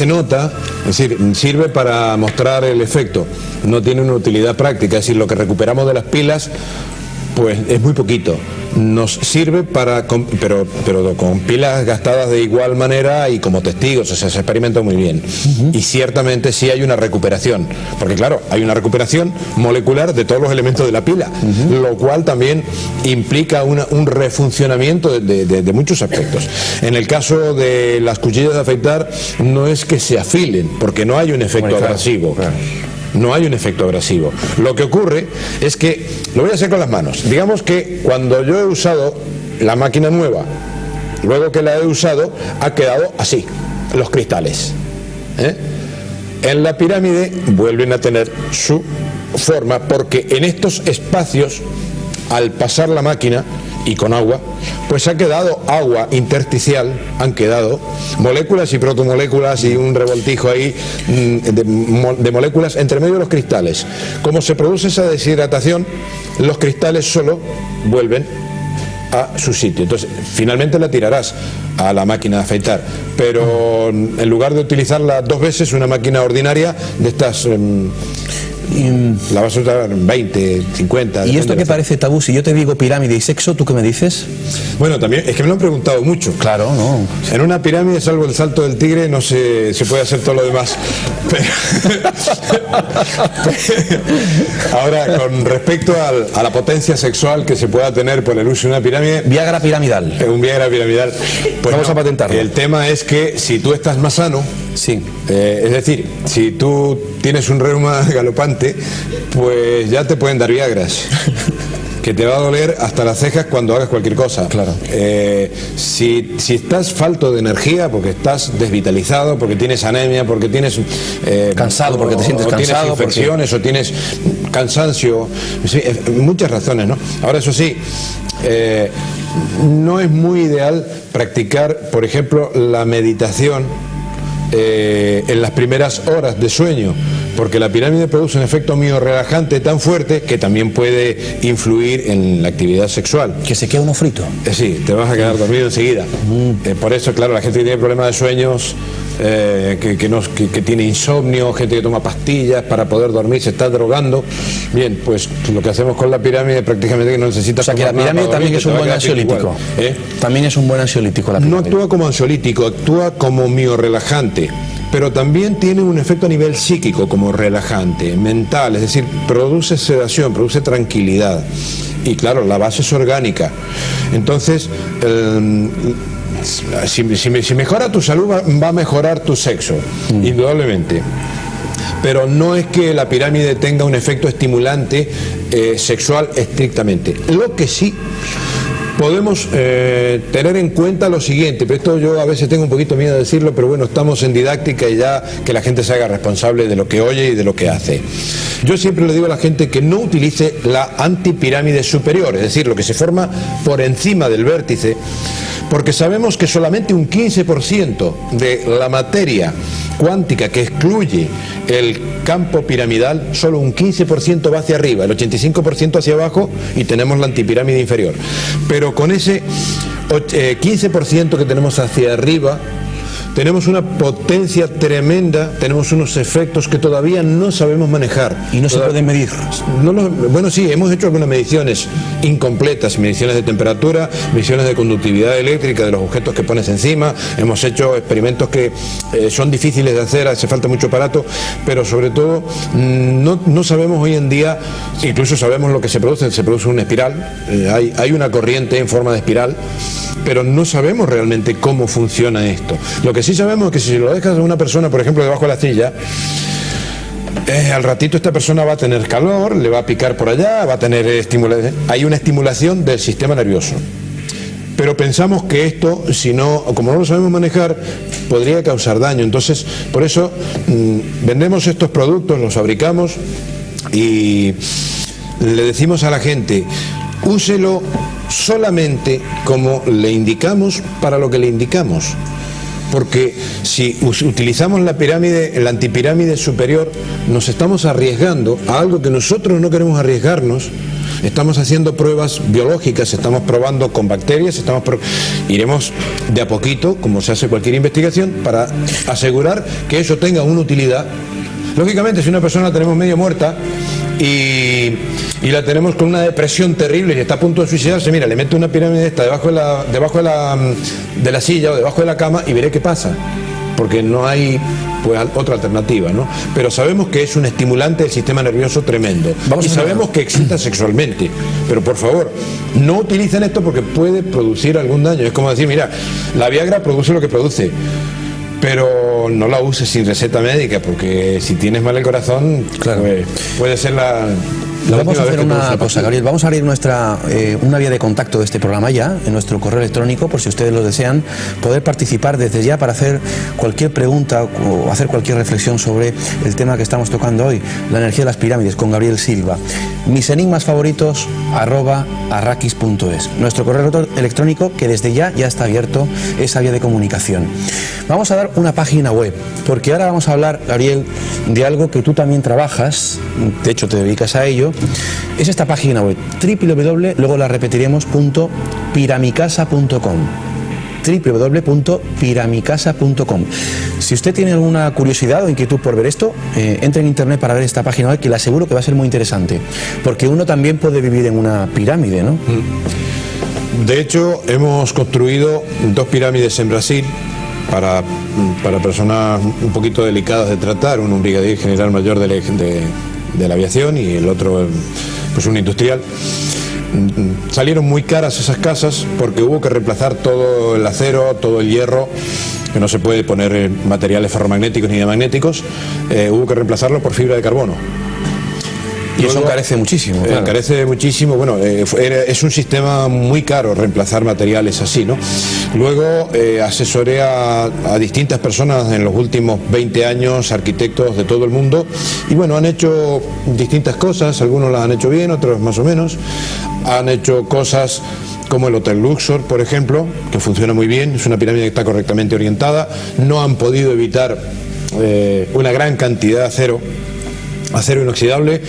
nota, es decir, sirve para mostrar el efecto, no tiene una utilidad práctica, es decir, lo que recuperamos de las pilas pues es muy poquito. Nos sirve para, pero con pilas gastadas de igual manera y como testigos, o sea, se experimenta muy bien. Y ciertamente sí hay una recuperación, porque claro, hay una recuperación molecular de todos los elementos de la pila, lo cual también implica un refuncionamiento de muchos aspectos. En el caso de las cuchillas de afeitar, no es que se afilen, porque no hay un efecto abrasivo. No hay un efecto abrasivo. Lo que ocurre es que, lo voy a hacer con las manos, digamos que cuando yo he usado la máquina nueva, luego que la he usado, ha quedado así, los cristales. En la pirámide vuelven a tener su forma, porque en estos espacios, al pasar la máquina y con agua, pues ha quedado agua intersticial, han quedado moléculas y protomoléculas y un revoltijo ahí de moléculas entre medio de los cristales. Como se produce esa deshidratación, los cristales solo vuelven a su sitio. Entonces, finalmente la tirarás a la máquina de afeitar, pero en lugar de utilizarla 2 veces, una máquina ordinaria de estas... la vas a usar 20, 50... ¿Y esto que parece tabú? Si yo te digo pirámide y sexo, ¿tú qué me dices? Bueno, también, es que me lo han preguntado mucho. Claro, no. En una pirámide, salvo el salto del tigre, no se puede hacer todo lo demás. Ahora, con respecto a la potencia sexual que se pueda tener por el uso de una pirámide... Viagra piramidal. Un Viagra piramidal. Pues vamos a patentarlo. El tema es que si tú estás más sano... Sí. Es decir, si tú tienes un reuma galopante, pues ya te pueden dar Viagras. Que te va a doler hasta las cejas cuando hagas cualquier cosa. Claro. Si estás falto de energía, porque estás desvitalizado, porque tienes anemia, porque tienes... cansado, porque te sientes cansado. Tienes infecciones, o tienes cansancio, sí, muchas razones, ¿no? Ahora, eso sí, no es muy ideal practicar, por ejemplo, la meditación en las primeras horas de sueño, porque la pirámide produce un efecto miorrelajante tan fuerte que también puede influir en la actividad sexual. Que se queda uno frito. Sí, te vas a quedar dormido enseguida. Por eso, claro, la gente que tiene problemas de sueños, que tiene insomnio, gente que toma pastillas para poder dormir, se está drogando. Bien, pues lo que hacemos con la pirámide prácticamente que no necesitas. O sea, que la pirámide también es un buen ansiolítico. También es un buen ansiolítico la pirámide. No actúa como ansiolítico, actúa como miorrelajante, pero también tiene un efecto a nivel psíquico como relajante, mental, es decir, produce sedación, produce tranquilidad. Y claro, la base es orgánica. Entonces, si mejora tu salud, va a mejorar tu sexo, indudablemente. Pero no es que la pirámide tenga un efecto estimulante sexual estrictamente. Lo que sí podemos tener en cuenta lo siguiente, pero esto yo a veces tengo un poquito miedo de decirlo, pero bueno, estamos en didáctica y ya que la gente se haga responsable de lo que oye y de lo que hace. Yo siempre le digo a la gente que no utilice la antipirámide superior, es decir, lo que se forma por encima del vértice, porque sabemos que solamente un 15% de la materia cuántica que excluye el campo piramidal, solo un 15% va hacia arriba, el 85% hacia abajo, y tenemos la antipirámide inferior. Pero con ese 15% que tenemos hacia arriba, tenemos una potencia tremenda, tenemos unos efectos que todavía no sabemos manejar. Y no se pueden medir. Bueno, sí, hemos hecho algunas mediciones incompletas, mediciones de temperatura, mediciones de conductividad eléctrica de los objetos que pones encima, hemos hecho experimentos que son difíciles de hacer, hace falta mucho aparato, pero sobre todo no sabemos hoy en día, incluso sabemos lo que se produce una espiral, hay una corriente en forma de espiral, pero no sabemos realmente cómo funciona esto. Lo que sí sabemos es que si lo dejas a una persona, por ejemplo, debajo de la silla, al ratito esta persona va a tener calor, le va a picar por allá, va a tener estimulación. Hay una estimulación del sistema nervioso. Pero pensamos que esto, como no lo sabemos manejar, podría causar daño. Entonces, por eso vendemos estos productos, los fabricamos y le decimos a la gente: úselo solamente como le indicamos, para lo que le indicamos. Porque si utilizamos la antipirámide superior, nos estamos arriesgando a algo que nosotros no queremos arriesgarnos. Estamos haciendo pruebas biológicas, estamos probando con bacterias, iremos de a poquito, como se hace cualquier investigación, para asegurar que eso tenga una utilidad. Lógicamente, si una persona la tenemos medio muerta y la tenemos con una depresión terrible y está a punto de suicidarse, mira, le meto una pirámide esta debajo de la silla o debajo de la cama y veré qué pasa, porque no hay pues otra alternativa, ¿no? Pero sabemos que es un estimulante del sistema nervioso tremendo y sabemos que excita sexualmente, pero por favor, no utilicen esto porque puede producir algún daño. Es como decir, mira, la Viagra produce lo que produce, pero no la uses sin receta médica, porque si tienes mal el corazón, claro, pues puede ser Vamos a hacer una cosa, Gabriel. Vamos a abrir una vía de contacto de este programa ya, en nuestro correo electrónico, por si ustedes lo desean, poder participar desde ya para hacer cualquier pregunta o hacer cualquier reflexión sobre el tema que estamos tocando hoy, la energía de las pirámides, con Gabriel Silva. Mis enigmas favoritos, @arrakis.es. Nuestro correo electrónico, que desde ya está abierto, esa vía de comunicación. Vamos a dar una página web, porque ahora vamos a hablar, Gabriel, de algo que tú también trabajas, de hecho te dedicas a ello. Es esta página web, www, luego la repetiremos, .piramicasa.com. www.piramicasa.com. Si usted tiene alguna curiosidad o inquietud por ver esto, entre en internet para ver esta página web, que le aseguro que va a ser muy interesante, porque uno también puede vivir en una pirámide, ¿no? De hecho, hemos construido 2 pirámides en Brasil para personas un poquito delicadas de tratar, un brigadier general mayor de la aviación y el otro pues un industrial. Salieron muy caras esas casas porque hubo que reemplazar todo el acero, todo el hierro, que no se puede poner materiales ferromagnéticos ni diamagnéticos, hubo que reemplazarlo por fibra de carbono. Y eso encarece muchísimo. Claro. Encarece muchísimo, bueno, es un sistema muy caro reemplazar materiales así, ¿no? Luego asesoré a distintas personas en los últimos 20 años, arquitectos de todo el mundo, y bueno, han hecho distintas cosas, algunos las han hecho bien, otros más o menos. Han hecho cosas como el Hotel Luxor, por ejemplo, que funciona muy bien, es una pirámide que está correctamente orientada. No han podido evitar una gran cantidad de acero inoxidable,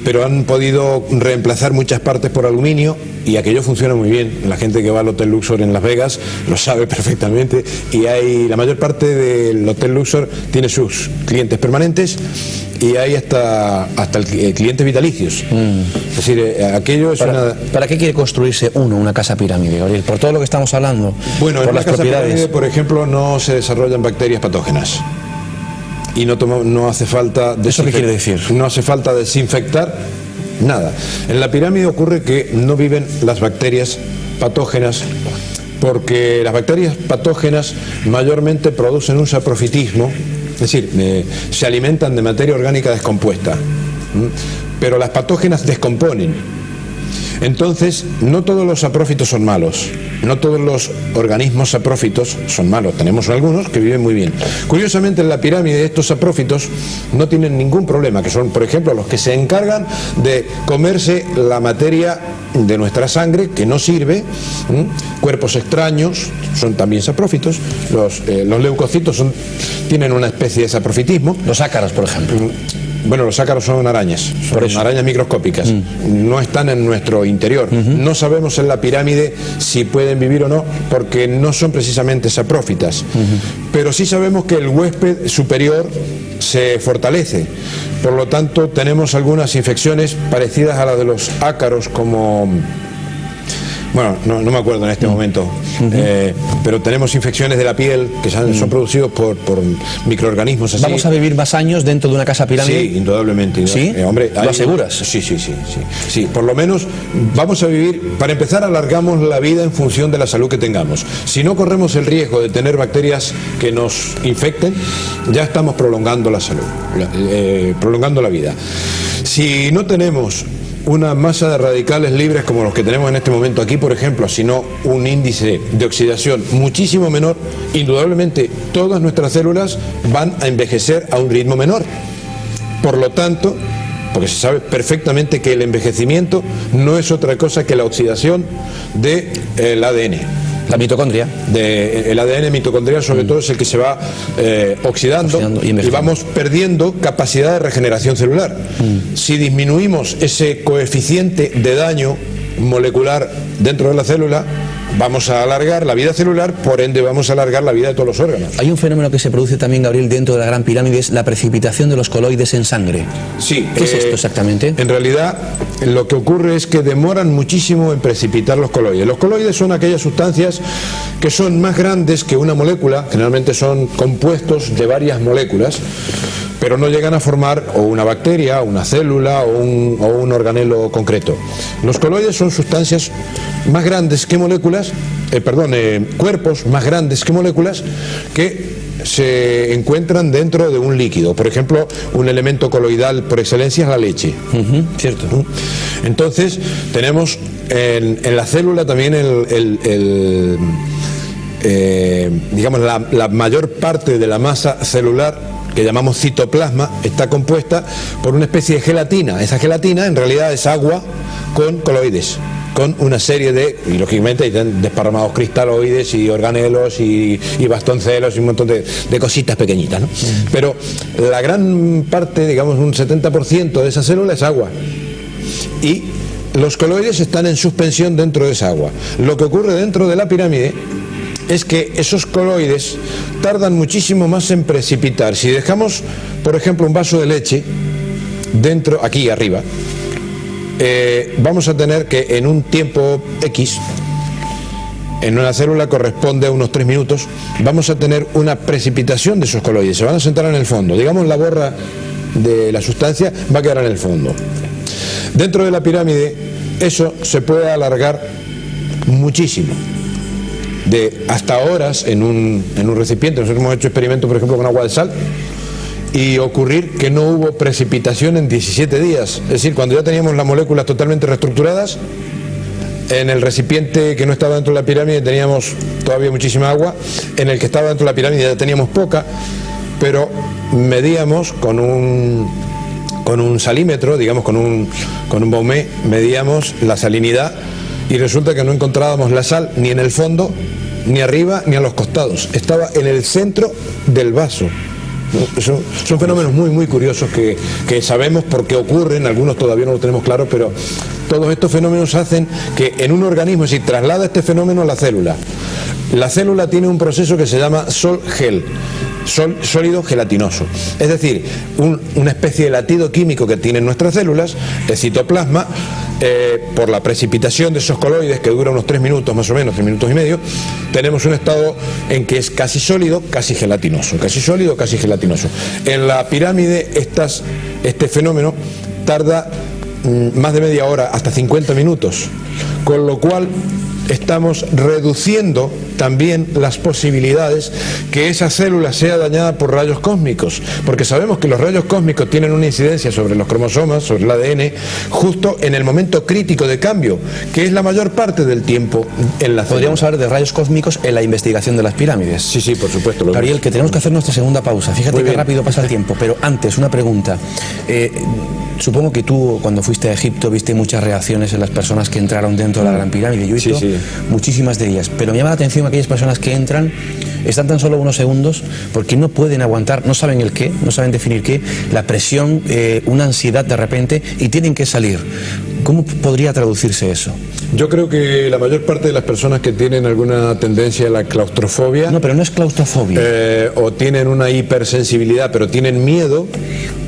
pero han podido reemplazar muchas partes por aluminio y aquello funciona muy bien. La gente que va al Hotel Luxor en Las Vegas lo sabe perfectamente, y la mayor parte del Hotel Luxor tiene sus clientes permanentes y hay hasta clientes vitalicios. Es decir, aquello es ¿Para qué quiere construirse una casa pirámide, Gabriel? Por todo lo que estamos hablando. Bueno, por en las casas pirámide, por ejemplo, no se desarrollan bacterias patógenas. Y no hace falta ¿Eso qué quiere decir? No hace falta desinfectar nada. En la pirámide ocurre que no viven las bacterias patógenas, porque las bacterias patógenas mayormente producen un saprofitismo, es decir, se alimentan de materia orgánica descompuesta, pero las patógenas descomponen. Entonces, no todos los saprófitos son malos, no todos los organismos saprófitos son malos, tenemos algunos que viven muy bien. Curiosamente, en la pirámide estos saprófitos no tienen ningún problema, que son, por ejemplo, los que se encargan de comerse la materia de nuestra sangre, que no sirve, cuerpos extraños, son también saprófitos, los leucocitos tienen una especie de saprofitismo. Los ácaros, por ejemplo. Bueno, los ácaros son arañas, arañas microscópicas, no están en nuestro interior. No sabemos en la pirámide si pueden vivir o no, porque no son precisamente saprófitas. Pero sí sabemos que el huésped superior se fortalece. Por lo tanto, tenemos algunas infecciones parecidas a las de los ácaros, como... Bueno, no me acuerdo en este momento, pero tenemos infecciones de la piel que son producidos por microorganismos así. ¿Vamos a vivir más años dentro de una casa pirámide? Sí, indudablemente. ¿Sí? Hombre, ¿Lo aseguras? Sí, por lo menos vamos a vivir, para empezar, alargamos la vida en función de la salud que tengamos. Si no corremos el riesgo de tener bacterias que nos infecten, ya estamos prolongando la salud, prolongando la vida. Si no tenemos una masa de radicales libres como los que tenemos en este momento aquí, por ejemplo, sino un índice de oxidación muchísimo menor, indudablemente todas nuestras células van a envejecer a un ritmo menor. Por lo tanto, porque se sabe perfectamente que el envejecimiento no es otra cosa que la oxidación del ADN. La mitocondria. El ADN mitocondrial, sobre todo, es el que se va oxidando y vamos perdiendo capacidad de regeneración celular. Si disminuimos ese coeficiente de daño molecular dentro de la célula, vamos a alargar la vida celular, por ende vamos a alargar la vida de todos los órganos. Hay un fenómeno que se produce también, Gabriel, dentro de la Gran Pirámide, es la precipitación de los coloides en sangre. Sí. ¿Qué es esto exactamente? En realidad, lo que ocurre es que demoran muchísimo en precipitar los coloides. Los coloides son aquellas sustancias que son más grandes que una molécula, generalmente son compuestos de varias moléculas, pero no llegan a formar o una bacteria, una célula o un organelo concreto. Los coloides son sustancias más grandes que moléculas, cuerpos más grandes que moléculas, que se encuentran dentro de un líquido. Por ejemplo, un elemento coloidal por excelencia es la leche. Cierto. Entonces, tenemos en la célula también digamos, la mayor parte de la masa celular, que llamamos citoplasma, está compuesta por una especie de gelatina. Esa gelatina en realidad es agua con coloides, con una serie de, y lógicamente hay desparramados cristaloides y organelos y bastoncelos y un montón de cositas pequeñitas, ¿no? Pero la gran parte, digamos un 70% de esa célula es agua, y los coloides están en suspensión dentro de esa agua. Lo que ocurre dentro de la pirámide es que esos coloides tardan muchísimo más en precipitar. Si dejamos, por ejemplo, un vaso de leche dentro, aquí arriba, vamos a tener que en un tiempo X, en una célula corresponde a unos 3 minutos, vamos a tener una precipitación de esos coloides, se van a sentar en el fondo, digamos la borra de la sustancia va a quedar en el fondo. Dentro de la pirámide eso se puede alargar muchísimo, de hasta horas en un recipiente. Nosotros hemos hecho experimentos, por ejemplo, con agua de sal, y ocurrir que no hubo precipitación en 17 días. Es decir, cuando ya teníamos las moléculas totalmente reestructuradas, en el recipiente que no estaba dentro de la pirámide teníamos todavía muchísima agua, en el que estaba dentro de la pirámide ya teníamos poca, pero medíamos con un salímetro, digamos con un baumé, medíamos la salinidad, y resulta que no encontrábamos la sal ni en el fondo, ni arriba, ni a los costados. Estaba en el centro del vaso. Son fenómenos muy, muy curiosos que sabemos por qué ocurren, algunos todavía no lo tenemos claro, pero todos estos fenómenos hacen que en un organismo, si traslada este fenómeno a la célula tiene un proceso que se llama sol-gel, sólido gelatinoso. Es decir, una especie de latido químico que tienen nuestras células, el citoplasma, por la precipitación de esos coloides, que dura unos 3 minutos más o menos, 3 minutos y medio, tenemos un estado en que es casi sólido, casi gelatinoso, casi sólido, casi gelatinoso. En la pirámide este fenómeno tarda más de media hora, hasta 50 minutos, con lo cual estamos reduciendo también las posibilidades que esa célula sea dañada por rayos cósmicos, porque sabemos que los rayos cósmicos tienen una incidencia sobre los cromosomas, sobre el ADN, justo en el momento crítico de cambio, que es la mayor parte del tiempo en la célula. Podríamos hablar de rayos cósmicos en la investigación de las pirámides. Sí, sí, por supuesto. Gabriel, que tenemos que hacer nuestra segunda pausa. Fíjate qué rápido pasa el tiempo, pero antes, una pregunta. Supongo que tú, cuando fuiste a Egipto, viste muchas reacciones en las personas que entraron dentro de la Gran Pirámide. Yo he visto muchísimas de ellas, pero me llama la atención aquellas personas que entran, están tan solo unos segundos, porque no pueden aguantar, no saben el qué, no saben definir qué, la presión, una ansiedad de repente, y tienen que salir. ¿Cómo podría traducirse eso? Yo creo que la mayor parte de las personas que tienen alguna tendencia a la claustrofobia... No, pero no es claustrofobia. O tienen una hipersensibilidad, pero tienen miedo,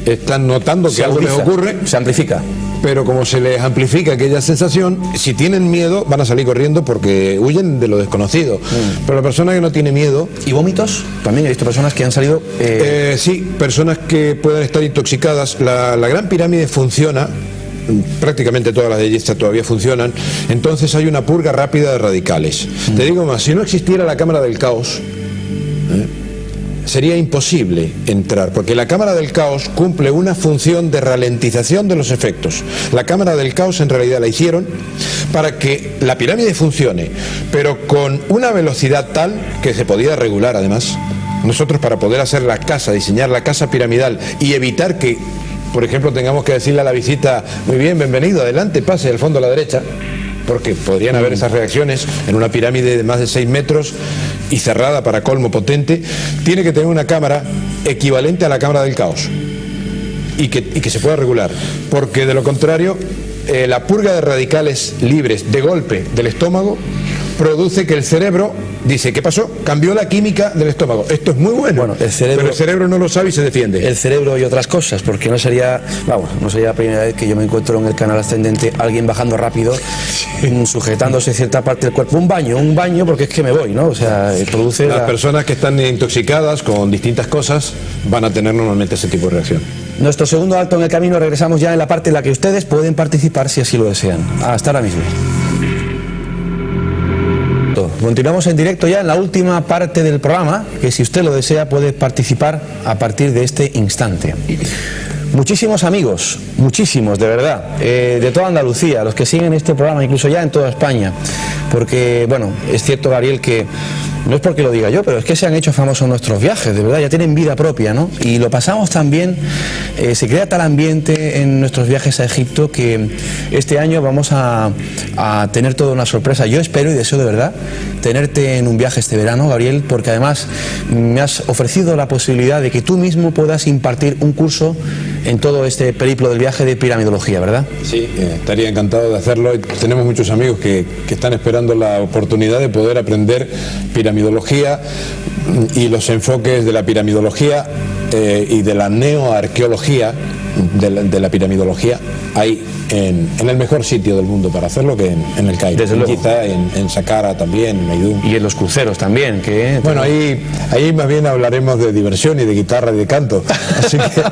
están notando que algo les ocurre. Se amplifica. Pero como se les amplifica aquella sensación, si tienen miedo van a salir corriendo porque huyen de lo desconocido. Pero la persona que no tiene miedo... ¿Y vómitos? También he visto personas que han salido... Sí, personas que pueden estar intoxicadas. La Gran Pirámide funciona, prácticamente todas las de Giza todavía funcionan, entonces hay una purga rápida de radicales. Te digo más, si no existiera la cámara del caos, sería imposible entrar, porque la cámara del caos cumple una función de ralentización de los efectos. La cámara del caos en realidad la hicieron para que la pirámide funcione, pero con una velocidad tal que se podía regular además. Nosotros, para poder hacer la casa, diseñar la casa piramidal y evitar que, por ejemplo, tengamos que decirle a la visita, muy bien, bienvenido, adelante, pase al fondo a la derecha, porque podrían haber esas reacciones en una pirámide de más de 6 metros y cerrada para colmo potente, tiene que tener una cámara equivalente a la cámara del caos y que se pueda regular, porque de lo contrario la purga de radicales libres de golpe del estómago produce que el cerebro dice, ¿qué pasó? Cambió la química del estómago. Esto es muy bueno, pero el cerebro no lo sabe y se defiende. El cerebro y otras cosas, porque no sería la primera vez que yo me encuentro en el canal ascendente alguien bajando rápido, sujetándose cierta parte del cuerpo. Un baño, porque es que me voy, ¿no? O sea, produce... Las personas que están intoxicadas con distintas cosas van a tener normalmente ese tipo de reacción. Nuestro segundo alto en el camino, regresamos ya en la parte en la que ustedes pueden participar si así lo desean. Hasta ahora mismo. directo. Continuamos en directo ya en la última parte del programa, que si usted lo desea puede participar a partir de este instante. Muchísimos amigos, muchísimos, de verdad, de toda Andalucía, los que siguen este programa, incluso ya en toda España, porque, bueno, es cierto, Gabriel, que no es porque lo diga yo, pero es que se han hecho famosos nuestros viajes, de verdad, ya tienen vida propia, ¿no? Y lo pasamos tan bien, se crea tal ambiente en nuestros viajes a Egipto que este año vamos a tener toda una sorpresa. Yo espero y deseo de verdad tenerte en un viaje este verano, Gabriel, porque además me has ofrecido la posibilidad de que tú mismo puedas impartir un curso en todo este periplo del viaje de piramidología, ¿verdad? Sí, estaría encantado de hacerlo. Tenemos muchos amigos que están esperando la oportunidad de poder aprender piramidología y los enfoques de la piramidología y de la neoarqueología de la piramidología hay en el mejor sitio del mundo para hacerlo, que en el Cairo. Desde luego. Quizá en Saqqara también, en Meidum. Y en los cruceros también. Que bueno, ahí más bien hablaremos de diversión y de guitarra y de canto. Así que...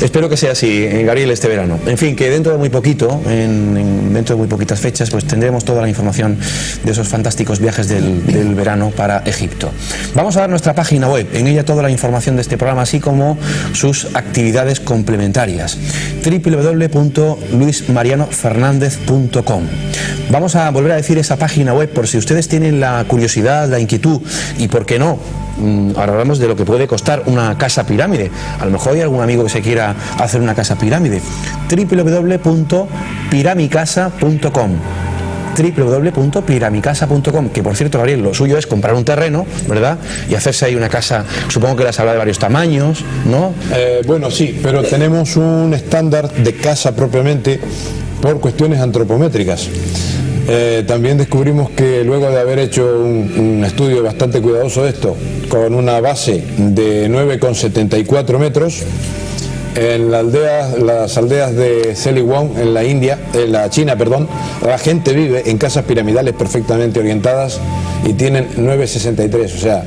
Espero que sea así, Gabriel, este verano. En fin, que dentro de muy poquito, dentro de muy poquitas fechas, pues tendremos toda la información de esos fantásticos viajes del verano para Egipto. Vamos a dar nuestra página web, en ella toda la información de este programa, así como sus actividades complementarias. www.luismarianofernandez.com. Vamos a volver a decir esa página web por si ustedes tienen la curiosidad, la inquietud y, ¿por qué no? Ahora hablamos de lo que puede costar una casa pirámide. A lo mejor hay algún amigo que se quiera hacer una casa pirámide. www.piramicasa.com www.piramicasa.com, que por cierto, Gabriel, lo suyo es comprar un terreno, ¿verdad? Y hacerse ahí una casa, supongo que las habrá de varios tamaños, ¿no? Bueno, sí, pero tenemos un estándar de casa propiamente por cuestiones antropométricas. También descubrimos que luego de haber hecho un estudio bastante cuidadoso de esto, con una base de 9,74 metros, en las aldeas de Seliwang, en la China, la gente vive en casas piramidales perfectamente orientadas y tienen 9,63, o sea,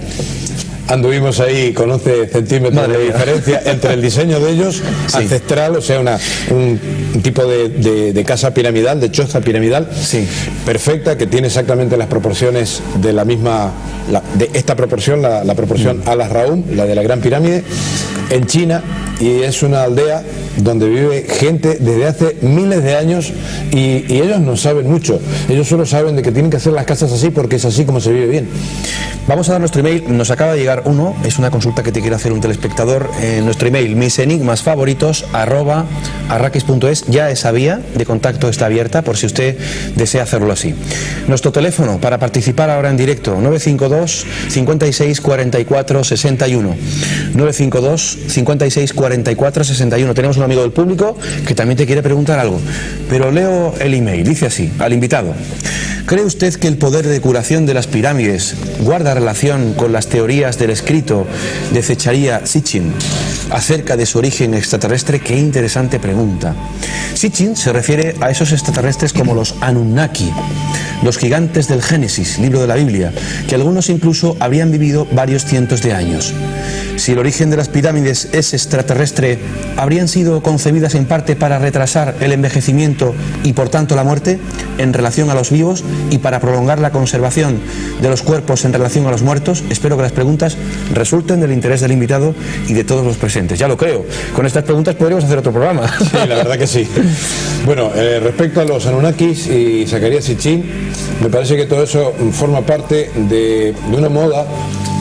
anduvimos ahí con 11 centímetros de diferencia entre el diseño de ellos, sí, ancestral, o sea, un tipo de casa piramidal, de choza piramidal, sí, perfecta, que tiene exactamente las proporciones de la misma, de esta proporción, la proporción Al-Raum, la de la Gran Pirámide, en China, y es una aldea donde vive gente desde hace miles de años y ellos no saben mucho, ellos solo saben de que tienen que hacer las casas así porque es así como se vive bien. Vamos a dar nuestro email, nos acaba de llegar uno, es una consulta que te quiere hacer un telespectador. Nuestro email, misenigmasfavoritos@arrakis.es, ya esa vía de contacto está abierta por si usted desea hacerlo así. Nuestro teléfono para participar ahora en directo, 952 56 44 61, 952 56 44 61. Tenemos un amigo del público que también te quiere preguntar algo, pero leo el email, dice así, al invitado: ¿cree usted que el poder de curación de las pirámides guarda relación con las teorías del escrito de Zecharia Sitchin acerca de su origen extraterrestre? Qué interesante pregunta. Sitchin se refiere a esos extraterrestres como los Anunnaki, los gigantes del Génesis, libro de la Biblia, que algunos incluso habrían vivido varios cientos de años. Si el origen de las pirámides es extraterrestre, ¿habrían sido concebidas en parte para retrasar el envejecimiento y por tanto la muerte en relación a los vivos y para prolongar la conservación de los cuerpos en relación a los muertos? Espero que las preguntas resulten del interés del invitado y de todos los presentes. Ya lo creo, con estas preguntas podríamos hacer otro programa. Sí, la verdad que sí. Bueno, respecto a los Anunnakis y Zecharia Sitchin, me parece que todo eso forma parte de una moda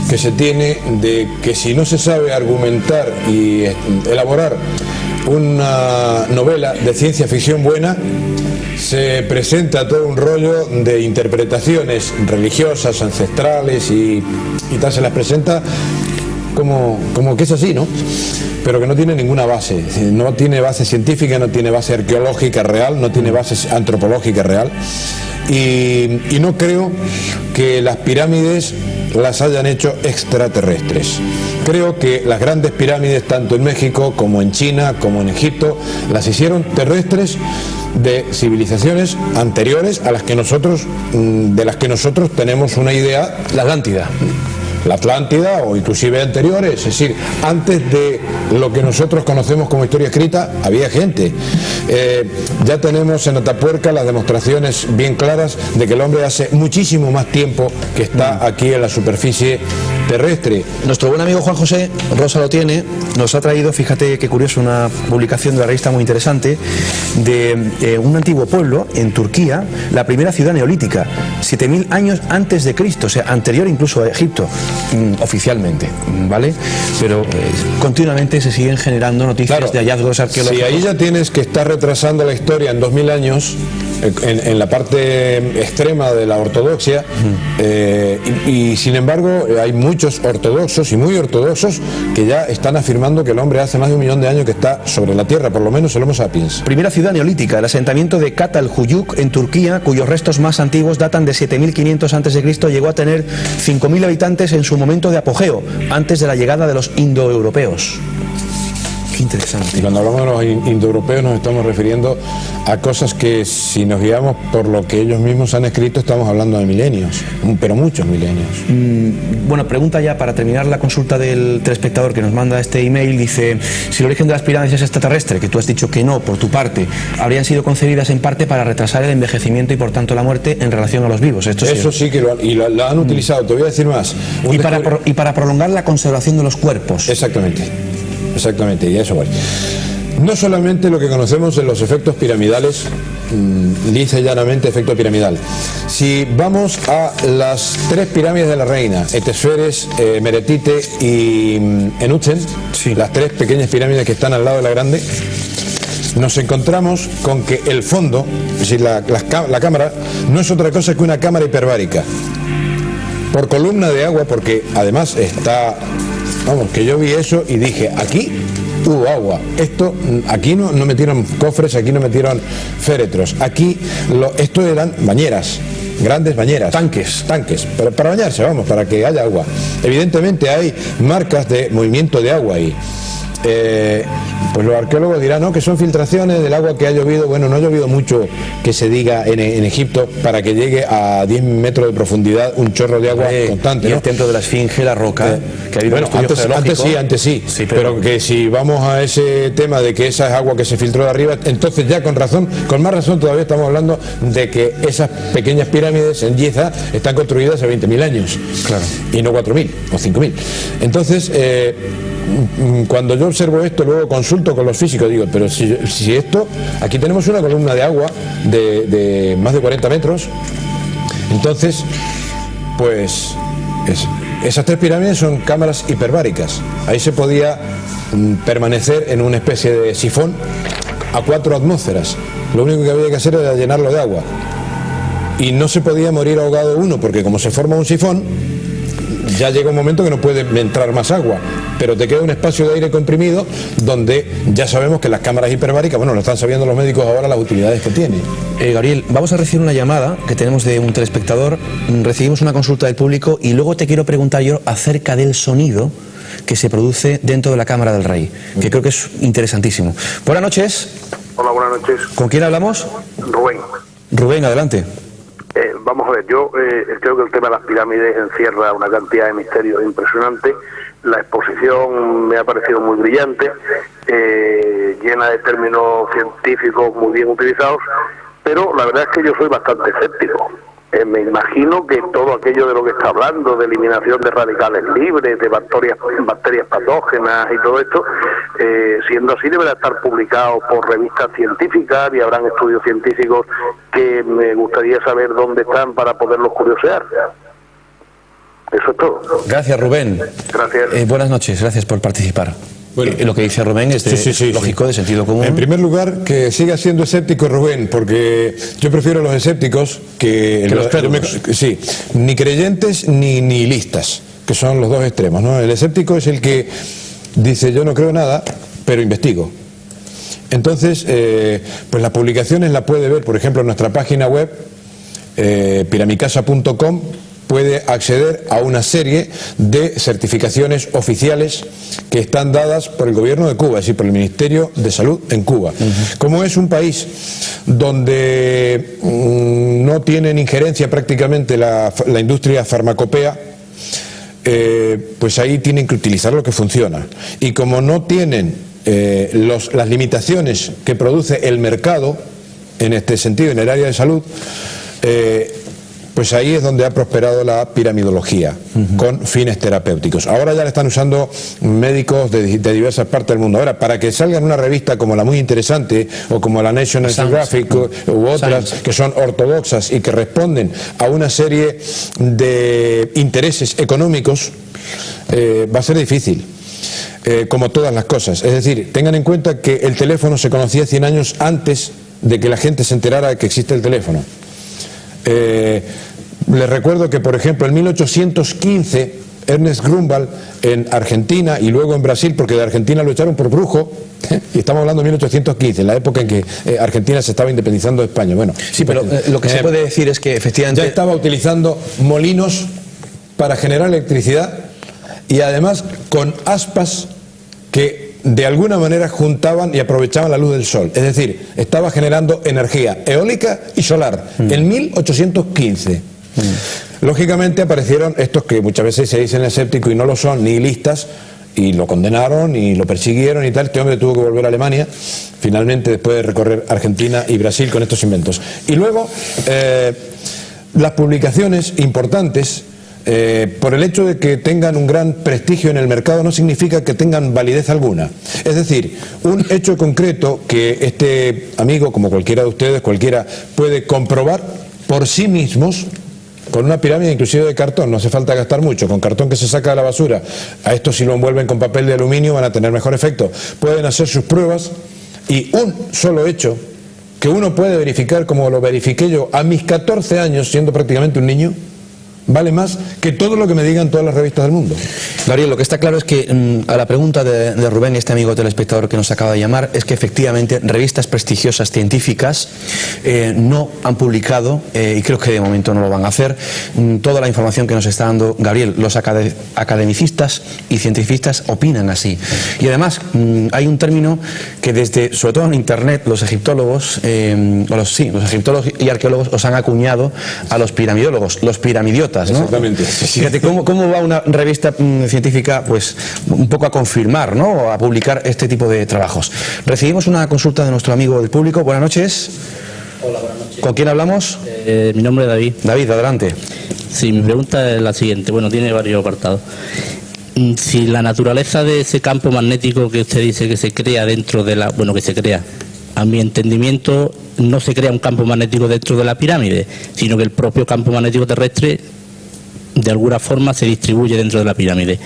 que se tiene de que si no se sabe argumentar y elaborar una novela de ciencia ficción buena, se presenta todo un rollo de interpretaciones religiosas, ancestrales y tal, se las presenta como que es así, ¿no? Pero que no tiene ninguna base, no tiene base científica, no tiene base arqueológica real, no tiene base antropológica real. Y no creo que las pirámides las hayan hecho extraterrestres. Creo que las grandes pirámides, tanto en México como en China, como en Egipto, las hicieron terrestres de civilizaciones anteriores a las que nosotros, de las que nosotros tenemos una idea. La Atlántida. la Atlántida o inclusive anteriores, es decir, antes de lo que nosotros conocemos como historia escrita, había gente. Ya tenemos en Atapuerca las demostraciones bien claras de que el hombre hace muchísimo más tiempo que está aquí en la superficie terrestre. Nuestro buen amigo Juan José Rosa lo tiene, nos ha traído, fíjate qué curioso, una publicación de la revista muy interesante de un antiguo pueblo en Turquía, la primera ciudad neolítica, 7000 años antes de Cristo, o sea, anterior incluso a Egipto, oficialmente, ¿vale? Pero continuamente se siguen generando noticias, claro, de hallazgos arqueológicos. Sí, ahí ya tienes que estar retrasando la historia en 2000 años, en la parte extrema de la ortodoxia, y sin embargo hay muchos ortodoxos y muy ortodoxos que ya están afirmando que el hombre hace más de 1 millón de años que está sobre la tierra, por lo menos el Homo sapiens. Primera ciudad neolítica, el asentamiento de Catalhuyuk en Turquía, cuyos restos más antiguos datan de 7500 a.C., llegó a tener 5000 habitantes en su momento de apogeo, antes de la llegada de los indoeuropeos. Qué interesante. Y cuando hablamos de los indoeuropeos nos estamos refiriendo a cosas que, si nos guiamos por lo que ellos mismos han escrito, estamos hablando de milenios, pero muchos milenios. Bueno, pregunta ya para terminar la consulta del telespectador que nos manda este email, dice: si el origen de las pirámides es extraterrestre, que tú has dicho que no, por tu parte, habrían sido concebidas en parte para retrasar el envejecimiento y por tanto la muerte en relación a los vivos. Eso sí que lo han utilizado. Te voy a decir más. Y para prolongar la conservación de los cuerpos. Exactamente, y a eso voy. No solamente lo que conocemos de los efectos piramidales, dice llanamente efecto piramidal. Si vamos a las 3 pirámides de la reina, Etesferes, Meretite y Enuchen, sí, las 3 pequeñas pirámides que están al lado de la grande, nos encontramos con que el fondo, es decir, la cámara, no es otra cosa que una cámara hiperbárica. Por columna de agua, porque además está... Vamos, que yo vi eso y dije, aquí hubo agua. Aquí no metieron cofres, aquí no metieron féretros. Aquí esto eran bañeras, grandes bañeras. Tanques, para bañarse, vamos, para que haya agua. Evidentemente hay marcas de movimiento de agua ahí. Pues los arqueólogos dirán, no, que son filtraciones del agua que ha llovido. Bueno, no ha llovido mucho, que se diga, en Egipto, para que llegue a 10 metros de profundidad un chorro de agua constante, y ¿no? el centro de la Esfinge, la roca, que ha habido antes sí, pero que si vamos a ese tema de que esa es agua que se filtró de arriba, entonces ya con más razón todavía estamos hablando de que esas pequeñas pirámides en Giza están construidas hace 20.000 años, claro, y no 4.000 o 5.000. Entonces, cuando yo observo esto, luego consulto con los físicos, digo, pero si esto, aquí tenemos una columna de agua de más de 40 metros, entonces, pues esas 3 pirámides son cámaras hiperbáricas. Ahí se podía permanecer en una especie de sifón a 4 atmósferas. Lo único que había que hacer era llenarlo de agua. Y no se podía morir ahogado uno, porque como se forma un sifón, ya llega un momento que no puede entrar más agua, pero te queda un espacio de aire comprimido donde ya sabemos que las cámaras hiperbáricas, bueno, lo están sabiendo los médicos ahora, las utilidades que tienen. Gabriel, vamos a recibir una llamada que tenemos de un telespectador, recibimos una consulta del público y luego te quiero preguntar yo acerca del sonido que se produce dentro de la Cámara del Rey, que creo que es interesantísimo. Buenas noches. Hola, buenas noches. ¿Con quién hablamos? Rubén. Rubén, adelante. Vamos a ver, yo creo que el tema de las pirámides encierra una cantidad de misterios impresionante. La exposición me ha parecido muy brillante, llena de términos científicos muy bien utilizados, pero la verdad es que yo soy bastante escéptico. Me imagino que todo aquello de lo que está hablando, de eliminación de radicales libres, de bacterias patógenas y todo esto, siendo así, deberá estar publicado por revistas científicas y habrán estudios científicos que me gustaría saber dónde están para poderlos curiosear. Eso es todo. Gracias, Rubén. Gracias. Buenas noches, gracias por participar. Bueno, lo que dice Rubén es lógico, de sentido común. En primer lugar, que siga siendo escéptico Rubén, porque yo prefiero los escépticos que los crédulos. Sí, ni creyentes ni nihilistas, que son los dos extremos, ¿no? El escéptico es el que dice, yo no creo nada, pero investigo. Entonces, pues las publicaciones las puede ver, por ejemplo, en nuestra página web, piramicasa.com. puede acceder a una serie de certificaciones oficiales que están dadas por el gobierno de Cuba, es decir, por el Ministerio de Salud en Cuba. Como es un país donde no tienen injerencia prácticamente la industria farmacopea, pues ahí tienen que utilizar lo que funciona. Y como no tienen las limitaciones que produce el mercado, en este sentido, en el área de salud, pues ahí es donde ha prosperado la piramidología, con fines terapéuticos. Ahora ya la están usando médicos de diversas partes del mundo. Ahora, para que salga en una revista como la muy interesante, o como la National Geographic u otras, que son ortodoxas y que responden a una serie de intereses económicos, va a ser difícil. Como todas las cosas. Es decir, tengan en cuenta que el teléfono se conocía 100 años antes de que la gente se enterara de que existe el teléfono. Les recuerdo que, por ejemplo, en 1815, Ernest Grunwald en Argentina y luego en Brasil, porque de Argentina lo echaron por brujo, y estamos hablando de 1815, la época en que Argentina se estaba independizando de España. Bueno, sí, pero lo que se puede decir es que efectivamente ya estaba utilizando molinos para generar electricidad, y además con aspas que de alguna manera juntaban y aprovechaban la luz del sol. Es decir, estaba generando energía eólica y solar en 1815. Lógicamente aparecieron estos que muchas veces se dicen escépticos y no lo son, nihilistas, y lo condenaron y lo persiguieron y tal. Este hombre tuvo que volver a Alemania, finalmente, después de recorrer Argentina y Brasil con estos inventos. Y luego, las publicaciones importantes, por el hecho de que tengan un gran prestigio en el mercado, no significa que tengan validez alguna. Es decir, un hecho concreto que este amigo, como cualquiera de ustedes, cualquiera, puede comprobar por sí mismos, con una pirámide inclusive de cartón, no hace falta gastar mucho, con cartón que se saca de la basura. A esto, si lo envuelven con papel de aluminio, van a tener mejor efecto. Pueden hacer sus pruebas, y un solo hecho que uno puede verificar, como lo verifiqué yo a mis 14 años, siendo prácticamente un niño, vale más que todo lo que me digan todas las revistas del mundo. Gabriel, lo que está claro es que a la pregunta de Rubén, este amigo telespectador que nos acaba de llamar, es que efectivamente revistas prestigiosas científicas no han publicado, y creo que de momento no lo van a hacer, toda la información que nos está dando Gabriel. Los academicistas y científicos opinan así. Y además hay un término que desde, sobre todo en internet, los egiptólogos, los egiptólogos y arqueólogos os han acuñado a los piramidólogos, los piramidiotas, ¿no? Exactamente. Fíjate cómo va una revista científica, pues un poco a confirmar, ¿no?, o a publicar este tipo de trabajos. Recibimos una consulta de nuestro amigo del público. Buenas noches. Hola, buenas noches. ¿Con quién hablamos? Mi nombre es David. David, adelante. Sí, mi pregunta es la siguiente. Bueno, tiene varios apartados. Si la naturaleza de ese campo magnético que usted dice que se crea dentro de la... Bueno, que se crea, a mi entendimiento, no se crea un campo magnético dentro de la pirámide, sino que el propio campo magnético terrestre de alguna forma se distribuye dentro de la pirámide.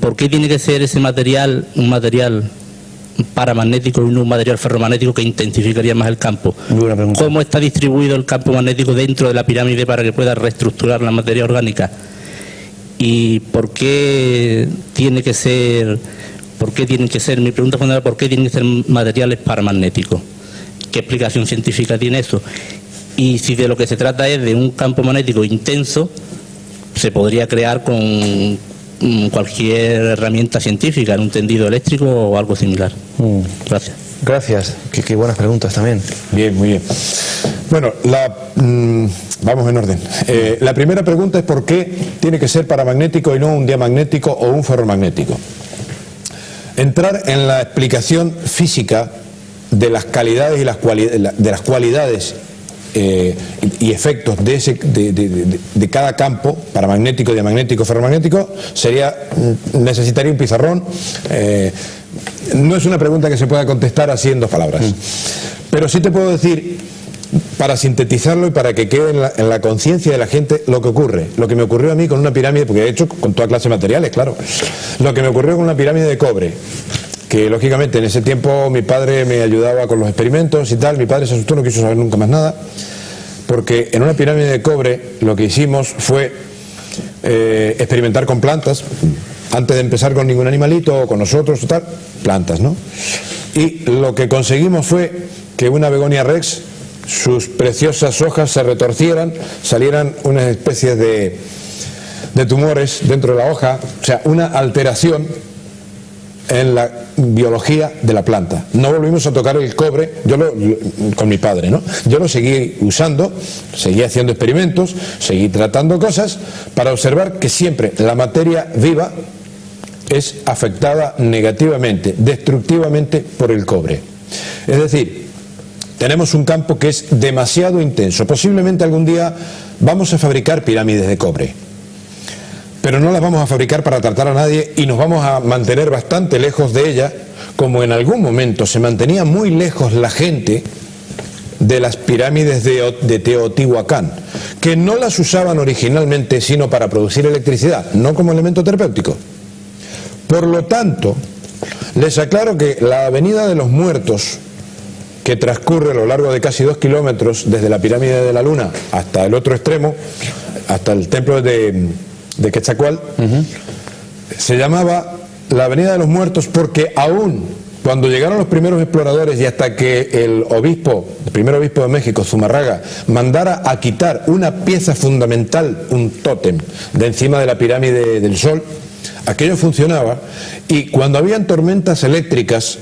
¿Por qué tiene que ser ese material un material paramagnético y no un material ferromagnético que intensificaría más el campo? Muy buena pregunta. ¿Cómo está distribuido el campo magnético dentro de la pirámide para que pueda reestructurar la materia orgánica? ¿Y por qué tiene que ser, mi pregunta fundamental, por qué tienen que ser materiales paramagnéticos? ¿Qué explicación científica tiene eso? Y si de lo que se trata es de un campo magnético intenso, se podría crear con cualquier herramienta científica, en un tendido eléctrico o algo similar. Gracias. Gracias. Qué buenas preguntas también. Bien, muy bien. Bueno, vamos en orden. La primera pregunta es por qué tiene que ser paramagnético y no un diamagnético o un ferromagnético. Entrar en la explicación física de las calidades y de las cualidades y efectos de cada campo, paramagnético, diamagnético, ferromagnético, necesitaría un pizarrón. No es una pregunta que se pueda contestar así en 2 palabras. Pero sí te puedo decir, para sintetizarlo y para que quede en la conciencia de la gente, lo que ocurre. Lo que me ocurrió a mí con una pirámide, porque he hecho con toda clase de materiales, claro. Lo que me ocurrió con una pirámide de cobre, que lógicamente en ese tiempo mi padre me ayudaba con los experimentos y tal. Mi padre se asustó, no quiso saber nunca más nada, porque en una pirámide de cobre lo que hicimos fue experimentar con plantas, antes de empezar con ningún animalito o con nosotros o tal, plantas, ¿no? Y lo que conseguimos fue que una begonia rex, sus preciosas hojas se retorcieran, salieran unas especies de tumores dentro de la hoja, o sea, una alteración en la biología de la planta. No volvimos a tocar el cobre, con mi padre, ¿no? Yo lo seguí usando, seguí haciendo experimentos, seguí tratando cosas para observar que siempre la materia viva es afectada negativamente, destructivamente por el cobre. Es decir, tenemos un campo que es demasiado intenso. Posiblemente algún día vamos a fabricar pirámides de cobre, pero no las vamos a fabricar para tratar a nadie y nos vamos a mantener bastante lejos de ella, como en algún momento se mantenía muy lejos la gente de las pirámides de Teotihuacán, que no las usaban originalmente sino para producir electricidad, no como elemento terapéutico. Por lo tanto, les aclaro que la Avenida de los Muertos, que transcurre a lo largo de casi 2 kilómetros desde la pirámide de la Luna hasta el otro extremo, hasta el templo de Quetzalcóatl, se llamaba la Avenida de los Muertos porque aún cuando llegaron los primeros exploradores y hasta que el primer obispo de México, Zumárraga, mandara a quitar una pieza fundamental, un tótem, de encima de la pirámide del Sol, aquello funcionaba, y cuando habían tormentas eléctricas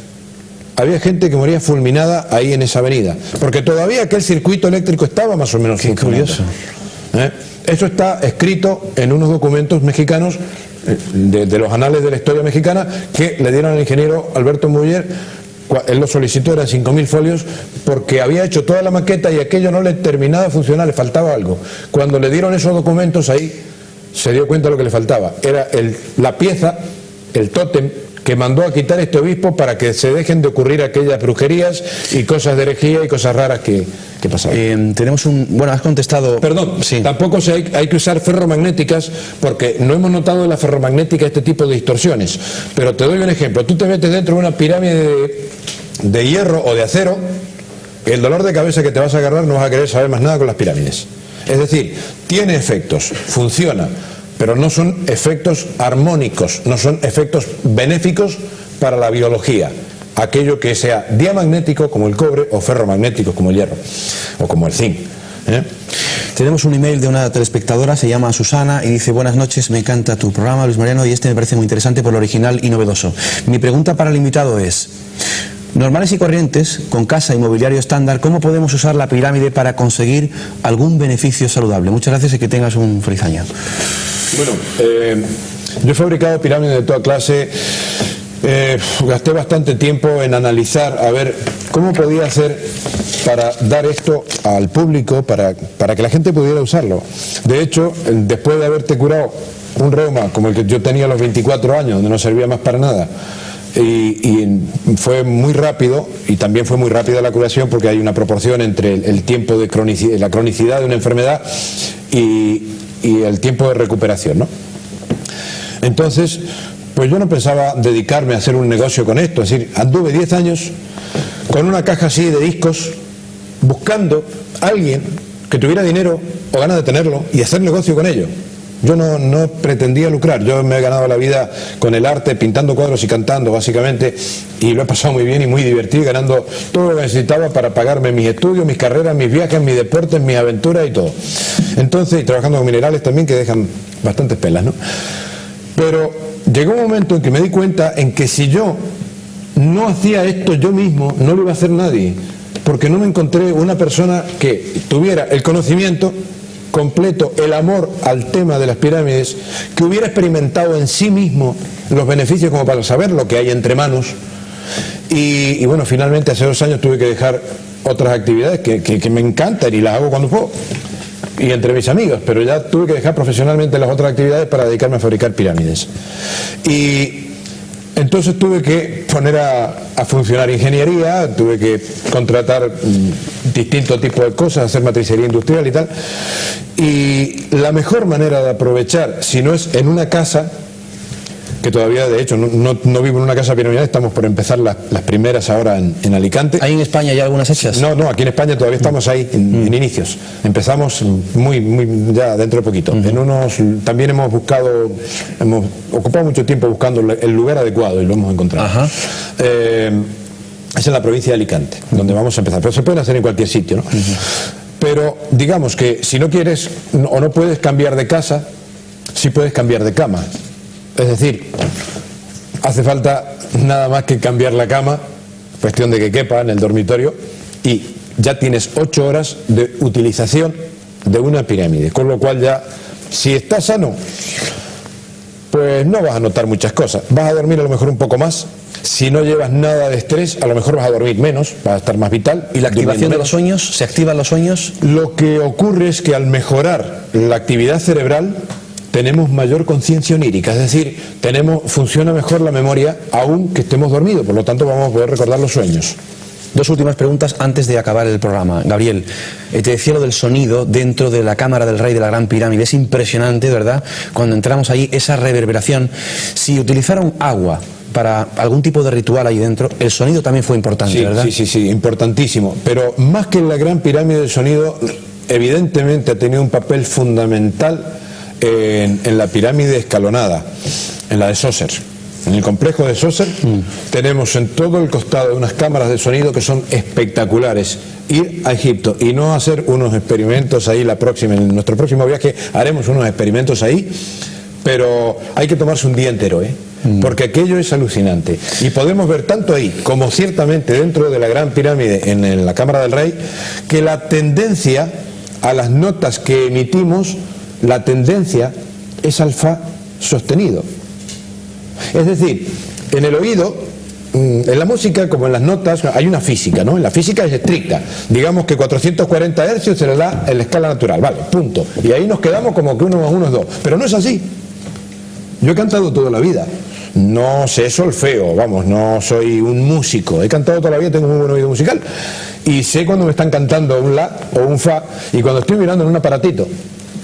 había gente que moría fulminada ahí en esa avenida, porque todavía aquel circuito eléctrico estaba más o menos funcionando. Qué curioso. Eso está escrito en unos documentos mexicanos de los anales de la historia mexicana que le dieron al ingeniero Alberto Muller. Él lo solicitó, eran 5.000 folios, porque había hecho toda la maqueta y aquello no le terminaba de funcionar, le faltaba algo. Cuando le dieron esos documentos, ahí se dio cuenta de lo que le faltaba. Era la pieza, el tótem, que mandó a quitar este obispo para que se dejen de ocurrir aquellas brujerías y cosas de herejía y cosas raras que pasaban. Tenemos bueno, has contestado... Perdón, sí. Tampoco hay que usar ferromagnéticas, porque no hemos notado en la ferromagnética este tipo de distorsiones. Pero te doy un ejemplo. Tú te metes dentro de una pirámide de hierro o de acero, el dolor de cabeza que te vas a agarrar, no vas a querer saber más nada con las pirámides. Es decir, tiene efectos, funciona, pero no son efectos armónicos, no son efectos benéficos para la biología. Aquello que sea diamagnético como el cobre o ferromagnético como el hierro o como el zinc. Tenemos un email de una telespectadora, se llama Susana, y dice: buenas noches, me encanta tu programa, Luis Mariano, y me parece muy interesante por lo original y novedoso. Mi pregunta para el invitado es: normales y corrientes, con casa y mobiliario estándar, ¿cómo podemos usar la pirámide para conseguir algún beneficio saludable? Muchas gracias y que tengas un feliz año. Bueno, yo he fabricado pirámides de toda clase. Gasté bastante tiempo en analizar a ver cómo podía hacer para dar esto al público, para que la gente pudiera usarlo. De hecho, después de haberte curado un reuma como el que yo tenía a los 24 años, donde no servía más para nada, y fue muy rápido, y también fue muy rápida la curación, porque hay una proporción entre el tiempo de la cronicidad de una enfermedad y el tiempo de recuperación, ¿no? Entonces, pues yo no pensaba dedicarme a hacer un negocio con esto. Es decir, anduve 10 años con una caja así de discos buscando a alguien que tuviera dinero o ganas de tenerlo y hacer negocio con ello. Yo no pretendía lucrar. Yo me he ganado la vida con el arte, pintando cuadros y cantando, básicamente, y lo he pasado muy bien y muy divertido, ganando todo lo que necesitaba para pagarme mis estudios, mis carreras, mis viajes, mis deportes, mis aventuras y todo. Entonces, y trabajando con minerales también, que dejan bastantes pelas, ¿no? Pero llegó un momento en que me di cuenta en que si yo no hacía esto yo mismo, no lo iba a hacer nadie, porque no me encontré una persona que tuviera el conocimiento completo, el amor al tema de las pirámides, que hubiera experimentado en sí mismo los beneficios como para saber lo que hay entre manos. Y bueno, finalmente hace 2 años tuve que dejar otras actividades que me encantan y las hago cuando puedo, y entre mis amigos, pero ya tuve que dejar profesionalmente las otras actividades para dedicarme a fabricar pirámides. Y entonces tuve que poner a funcionar ingeniería, tuve que contratar distintos tipos de cosas, hacer matricería industrial y tal. Y la mejor manera de aprovechar, si no es en una casa, que todavía de hecho no vivo en una casa piramidal, estamos por empezar las primeras ahora en Alicante. ¿Hay en España ya algunas hechas? No, aquí en España todavía estamos ahí en inicios. Empezamos muy ya dentro de poquito. También hemos ocupado mucho tiempo buscando el lugar adecuado y lo hemos encontrado. Es en la provincia de Alicante, donde vamos a empezar. Pero se pueden hacer en cualquier sitio, ¿no? Pero digamos que si no quieres o no puedes cambiar de casa, sí puedes cambiar de cama. Es decir, hace falta nada más que cambiar la cama, cuestión de que quepa en el dormitorio, y ya tienes 8 horas de utilización de una pirámide, con lo cual ya, si estás sano, pues no vas a notar muchas cosas. Vas a dormir a lo mejor un poco más. Si no llevas nada de estrés, a lo mejor vas a dormir menos, vas a estar más vital. ¿Y la activación de los sueños? ¿Se activan los sueños? Lo que ocurre es que al mejorar la actividad cerebral tenemos mayor conciencia onírica, es decir, funciona mejor la memoria aun que estemos dormidos, por lo tanto vamos a poder recordar los sueños. 2 últimas preguntas antes de acabar el programa. Gabriel, te decía lo del sonido dentro de la cámara del rey de la Gran Pirámide. Es impresionante, ¿verdad? Cuando entramos ahí, esa reverberación. Si utilizaron agua para algún tipo de ritual ahí dentro, el sonido también fue importante, sí, ¿verdad? Sí, importantísimo. Pero más que en la Gran Pirámide, el sonido evidentemente ha tenido un papel fundamental en la pirámide escalonada, en la de Djoser. En el complejo de Djoser tenemos en todo el costado unas cámaras de sonido que son espectaculares. Ir a Egipto y no hacer unos experimentos ahí en nuestro próximo viaje haremos unos experimentos ahí, pero hay que tomarse un día entero, porque aquello es alucinante. Y podemos ver tanto ahí como ciertamente dentro de la Gran Pirámide, en la Cámara del Rey, que la tendencia a las notas que emitimos, la tendencia es al fa sostenido. Es decir, en el oído, en la música como en las notas, hay una física, ¿no? En la física es estricta. Digamos que 440 Hz se le da en la escala natural, vale, punto. Y ahí nos quedamos como que 1 más 1 es 2. Pero no es así. Yo he cantado toda la vida. No sé solfeo, vamos, no soy un músico. He cantado toda la vida, tengo muy buen oído musical. Y sé cuando me están cantando un la o un fa, y cuando estoy mirando en un aparatito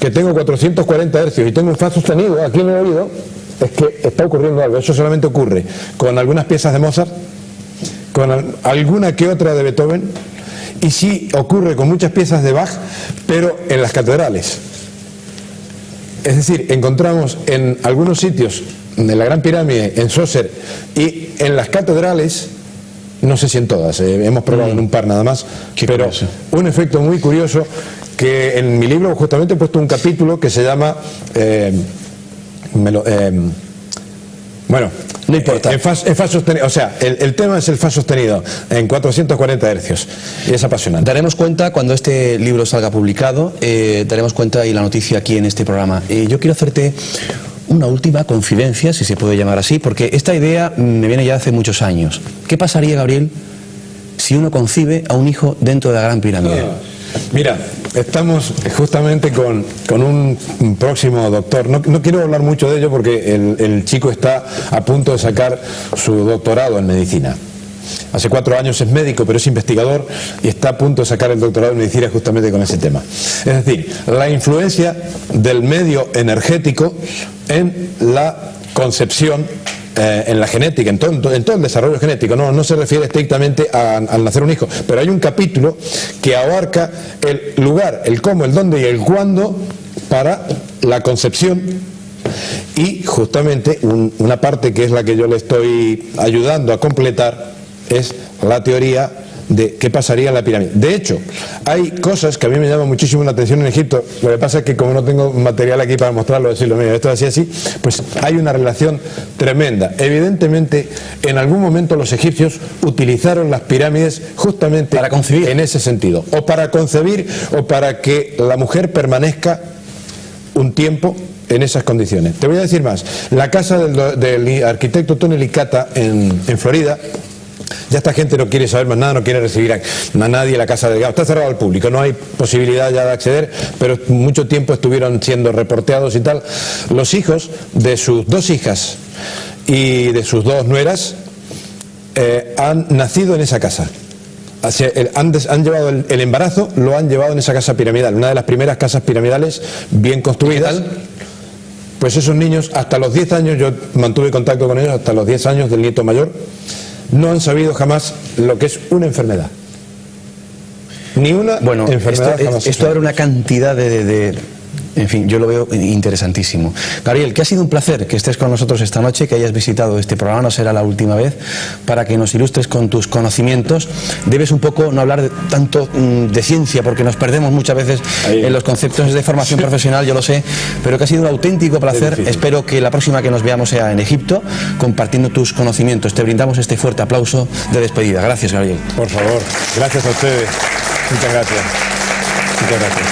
que tengo 440 Hz y tengo un fa sostenido aquí en el oído, es que está ocurriendo algo. Eso solamente ocurre con algunas piezas de Mozart, con alguna que otra de Beethoven, y sí ocurre con muchas piezas de Bach, pero en las catedrales. Es decir, encontramos en algunos sitios de la Gran Pirámide, en Djoser y en las catedrales, no sé si en todas, hemos probado en un par nada más, pero un efecto muy curioso que en mi libro justamente he puesto un capítulo que se llama bueno, no importa. En fa sostenido, o sea, el tema es el fa sostenido en 440 Hz y es apasionante. Daremos cuenta cuando este libro salga publicado, daremos cuenta y la noticia aquí en este programa. Yo quiero hacerte una última confidencia, si se puede llamar así, porque esta idea me viene ya hace muchos años. ¿Qué pasaría, Gabriel, si uno concibe a un hijo dentro de la Gran Pirámide? Mira, estamos justamente con un próximo doctor. No quiero hablar mucho de ello porque el chico está a punto de sacar su doctorado en medicina. Hace 4 años es médico, pero es investigador y está a punto de sacar el doctorado en medicina justamente con ese tema. Es decir, la influencia del medio energético en la concepción, en la genética, en todo el desarrollo genético. No se refiere estrictamente al nacer un hijo, pero hay un capítulo que abarca el lugar, el cómo, el dónde y el cuándo para la concepción. Y justamente una parte que es la que yo le estoy ayudando a completar es la teoría de qué pasaría en la pirámide. De hecho, hay cosas que a mí me llaman muchísimo la atención en Egipto. Lo que pasa es que como no tengo material aquí para mostrarlo, decirlo, mira, esto es así, pues hay una relación tremenda. Evidentemente, en algún momento los egipcios utilizaron las pirámides justamente para concebir, en ese sentido, o para concebir, o para que la mujer permanezca un tiempo en esas condiciones. Te voy a decir más. La casa del arquitecto Tony Licata en Florida, ya esta gente no quiere saber más nada, no quiere recibir a nadie en la casa del... Está cerrado al público, no hay posibilidad ya de acceder, pero mucho tiempo estuvieron siendo reporteados y tal. Los hijos de sus 2 hijas y de sus 2 nueras han nacido en esa casa. Han llevado el embarazo, lo han llevado en esa casa piramidal, una de las primeras casas piramidales bien construidas. Pues esos niños, hasta los 10 años, yo mantuve contacto con ellos, hasta los 10 años del nieto mayor, no han sabido jamás lo que es una enfermedad. Ni una enfermedad jamás. Esto abre una cantidad de En fin, yo lo veo interesantísimo. Gabriel, que ha sido un placer que estés con nosotros esta noche, que hayas visitado este programa, no será la última vez, para que nos ilustres con tus conocimientos. Debes un poco no hablar tanto de ciencia, porque nos perdemos muchas veces en los conceptos de formación profesional, yo lo sé, pero que ha sido un auténtico placer. Espero que la próxima que nos veamos sea en Egipto, compartiendo tus conocimientos. Te brindamos este fuerte aplauso de despedida. Gracias, Gabriel. Por favor, gracias a ustedes. Muchas gracias. Muchas gracias.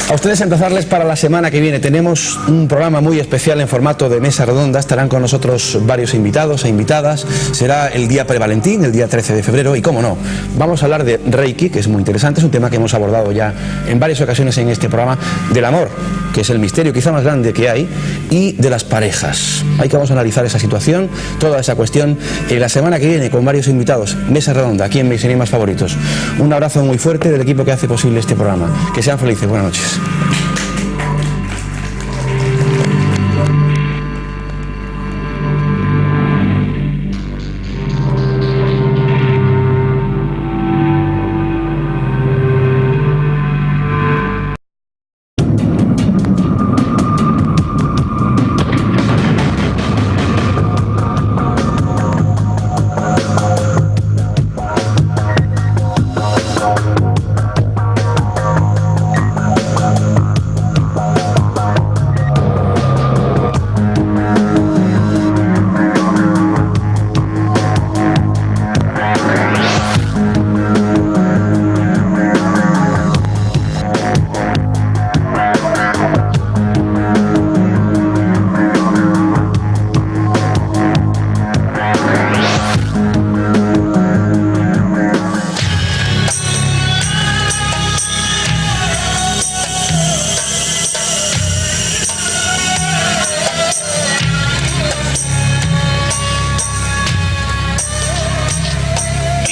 A ustedes emplazarles para la semana que viene. Tenemos un programa muy especial en formato de mesa redonda. Estarán con nosotros varios invitados e invitadas. Será el día pre-Valentín, el día 13 de febrero. Y cómo no, vamos a hablar de Reiki, que es muy interesante. Es un tema que hemos abordado ya en varias ocasiones en este programa. Del amor, que es el misterio quizá más grande que hay. Y de las parejas. Ahí que vamos a analizar esa situación, toda esa cuestión, la semana que viene con varios invitados. Mesa redonda, aquí en Mis Enigmas Favoritos. Un abrazo muy fuerte del equipo que hace posible este programa. Que sean felices. Buenas noches.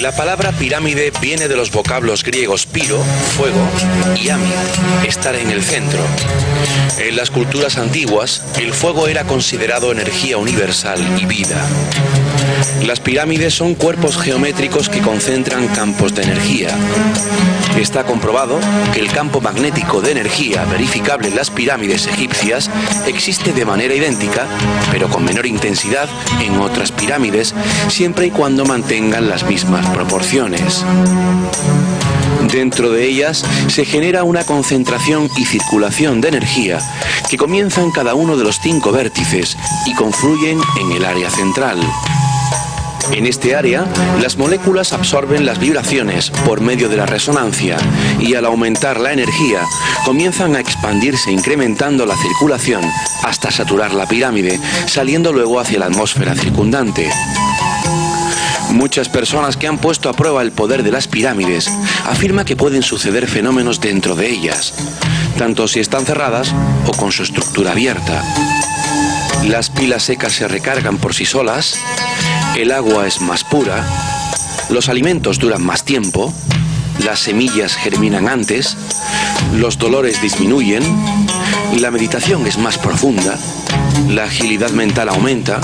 La palabra pirámide viene de los vocablos griegos piro, fuego, y amid, estar en el centro. En las culturas antiguas, el fuego era considerado energía universal y vida. Las pirámides son cuerpos geométricos que concentran campos de energía. Está comprobado que el campo magnético de energía verificable en las pirámides egipcias existe de manera idéntica, pero con menor intensidad, en otras pirámides, siempre y cuando mantengan las mismas proporciones. Dentro de ellas se genera una concentración y circulación de energía que comienza en cada uno de los 5 vértices y confluyen en el área central. En este área, las moléculas absorben las vibraciones por medio de la resonancia y al aumentar la energía, comienzan a expandirse incrementando la circulación hasta saturar la pirámide, saliendo luego hacia la atmósfera circundante. Muchas personas que han puesto a prueba el poder de las pirámides afirman que pueden suceder fenómenos dentro de ellas, tanto si están cerradas o con su estructura abierta. Las pilas secas se recargan por sí solas, el agua es más pura, los alimentos duran más tiempo, las semillas germinan antes, los dolores disminuyen, la meditación es más profunda, la agilidad mental aumenta,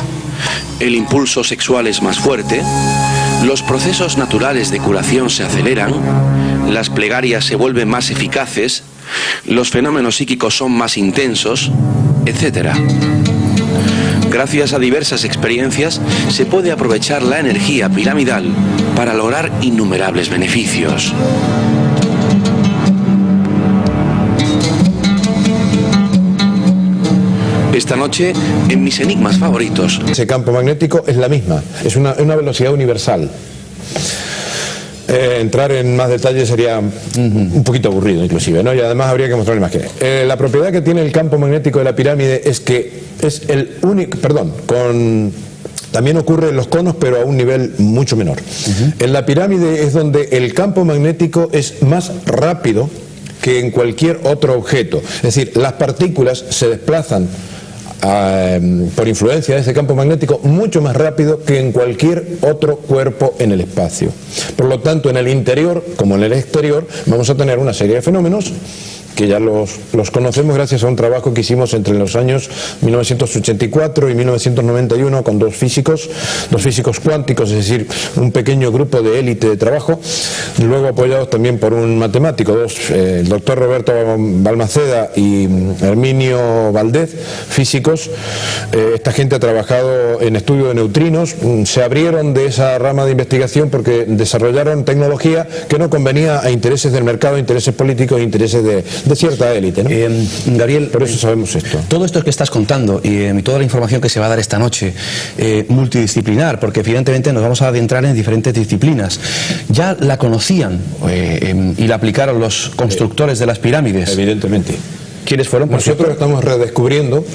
el impulso sexual es más fuerte, los procesos naturales de curación se aceleran, las plegarias se vuelven más eficaces, los fenómenos psíquicos son más intensos, etc. Gracias a diversas experiencias se puede aprovechar la energía piramidal para lograr innumerables beneficios. Esta noche, en Mis Enigmas Favoritos. Ese campo magnético es la misma, es una velocidad universal. Entrar en más detalles sería un poquito aburrido inclusive, ¿no? Y además habría que mostrar imágenes. La propiedad que tiene el campo magnético de la pirámide es que es el único, también ocurre en los conos, pero a un nivel mucho menor. En la pirámide es donde el campo magnético es más rápido que en cualquier otro objeto. Es decir, las partículas se desplazan por influencia de ese campo magnético mucho más rápido que en cualquier otro cuerpo en el espacio. Por lo tanto, en el interior como en el exterior vamos a tener una serie de fenómenos que ya los conocemos gracias a un trabajo que hicimos entre los años 1984 y 1991 con dos físicos cuánticos, es decir, un pequeño grupo de élite de trabajo, luego apoyados también por un matemático, el doctor Roberto Balmaceda y Herminio Valdez, físicos. Esta gente ha trabajado en estudio de neutrinos, se abrieron de esa rama de investigación porque desarrollaron tecnología que no convenía a intereses del mercado, intereses políticos, intereses de cierta élite, ¿no? Gabriel, por eso sabemos esto. Todo esto que estás contando y toda la información que se va a dar esta noche, multidisciplinar, porque evidentemente nos vamos a adentrar en diferentes disciplinas, ¿ya la conocían y la aplicaron los constructores de las pirámides? Evidentemente. ¿Quiénes fueron? Nosotros estamos redescubriendo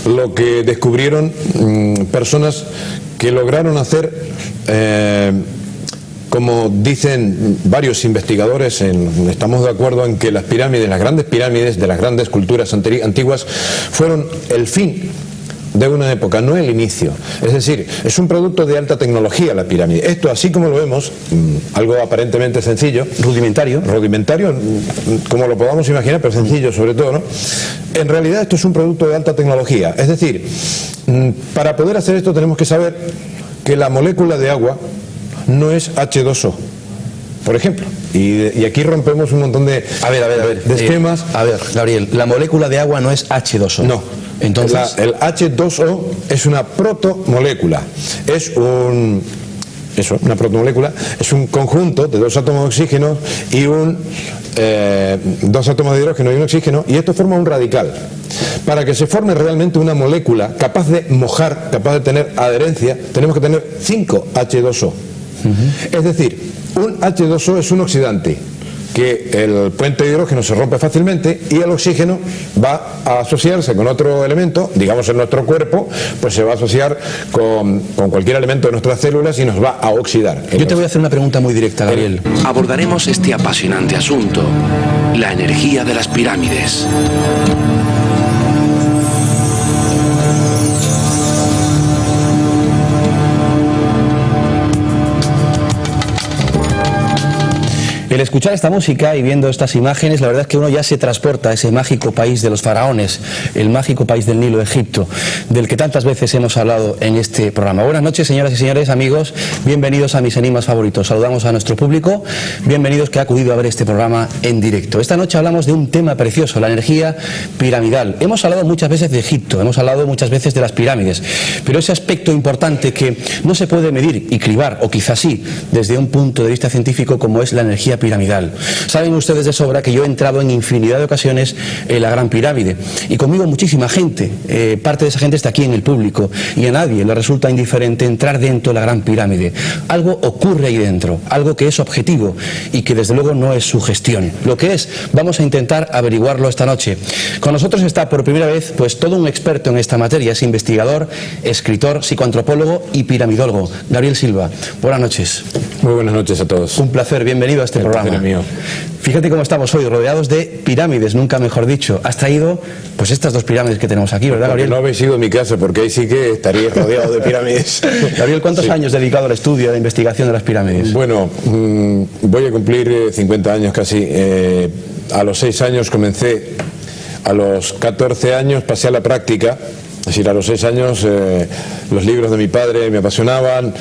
lo que descubrieron personas que lograron hacer, como dicen varios investigadores, estamos de acuerdo en que las pirámides, las grandes pirámides de las grandes culturas antiguas, fueron el fin de una época, no el inicio. Es decir, es un producto de alta tecnología la pirámide. Esto, así como lo vemos, algo aparentemente sencillo, rudimentario, como lo podamos imaginar, pero sencillo sobre todo, ¿no? En realidad esto es un producto de alta tecnología. Es decir, para poder hacer esto tenemos que saber que la molécula de agua no es H2O, por ejemplo. Y aquí rompemos un montón de esquemas. A ver, Gabriel, la molécula de agua no es H2O. No. Entonces, el H2O es una protomolécula. Es una protomolécula es un conjunto de dos átomos de oxígeno y dos átomos de hidrógeno y un oxígeno, y esto forma un radical. Para que se forme realmente una molécula capaz de mojar, capaz de tener adherencia, tenemos que tener 5 H2O. Es decir, un H2O es un oxidante, que el puente de hidrógeno se rompe fácilmente y el oxígeno va a asociarse con otro elemento, digamos en nuestro cuerpo, pues se va a asociar con cualquier elemento de nuestras células y nos va a oxidar. Yo te voy a hacer una pregunta muy directa, Gabriel. Abordaremos este apasionante asunto, la energía de las pirámides. El escuchar esta música y viendo estas imágenes, la verdad es que uno ya se transporta a ese mágico país de los faraones, el mágico país del Nilo, Egipto, del que tantas veces hemos hablado en este programa. Buenas noches, señoras y señores, amigos, bienvenidos a mis enigmas favoritos. Saludamos a nuestro público, bienvenidos que ha acudido a ver este programa en directo. Esta noche hablamos de un tema precioso, la energía piramidal. Hemos hablado muchas veces de Egipto, hemos hablado muchas veces de las pirámides, pero ese aspecto importante que no se puede medir y cribar, o quizás sí, desde un punto de vista científico, como es la energía piramidal. Saben ustedes de sobra que yo he entrado en infinidad de ocasiones en la Gran Pirámide y conmigo muchísima gente, parte de esa gente está aquí en el público y a nadie le resulta indiferente entrar dentro de la Gran Pirámide. Algo ocurre ahí dentro, algo que es objetivo y que desde luego no es sugestión. Lo que es, vamos a intentar averiguarlo esta noche. Con nosotros está por primera vez pues todo un experto en esta materia, es investigador, escritor, psicoantropólogo y piramidólogo. Gabriel Silva, buenas noches. Muy buenas noches a todos. Un placer, bienvenido a este programa. Mío. Fíjate cómo estamos hoy, rodeados de pirámides, nunca mejor dicho. Has traído pues estas dos pirámides que tenemos aquí, ¿verdad, Gabriel? No habéis ido a mi casa, porque ahí sí que estaríais rodeado de pirámides. Gabriel, ¿cuántos años dedicado al estudio, a la investigación de las pirámides? Bueno, voy a cumplir 50 años casi. A los 6 años comencé, a los 14 años pasé a la práctica. Es decir, a los 6 años los libros de mi padre me apasionaban,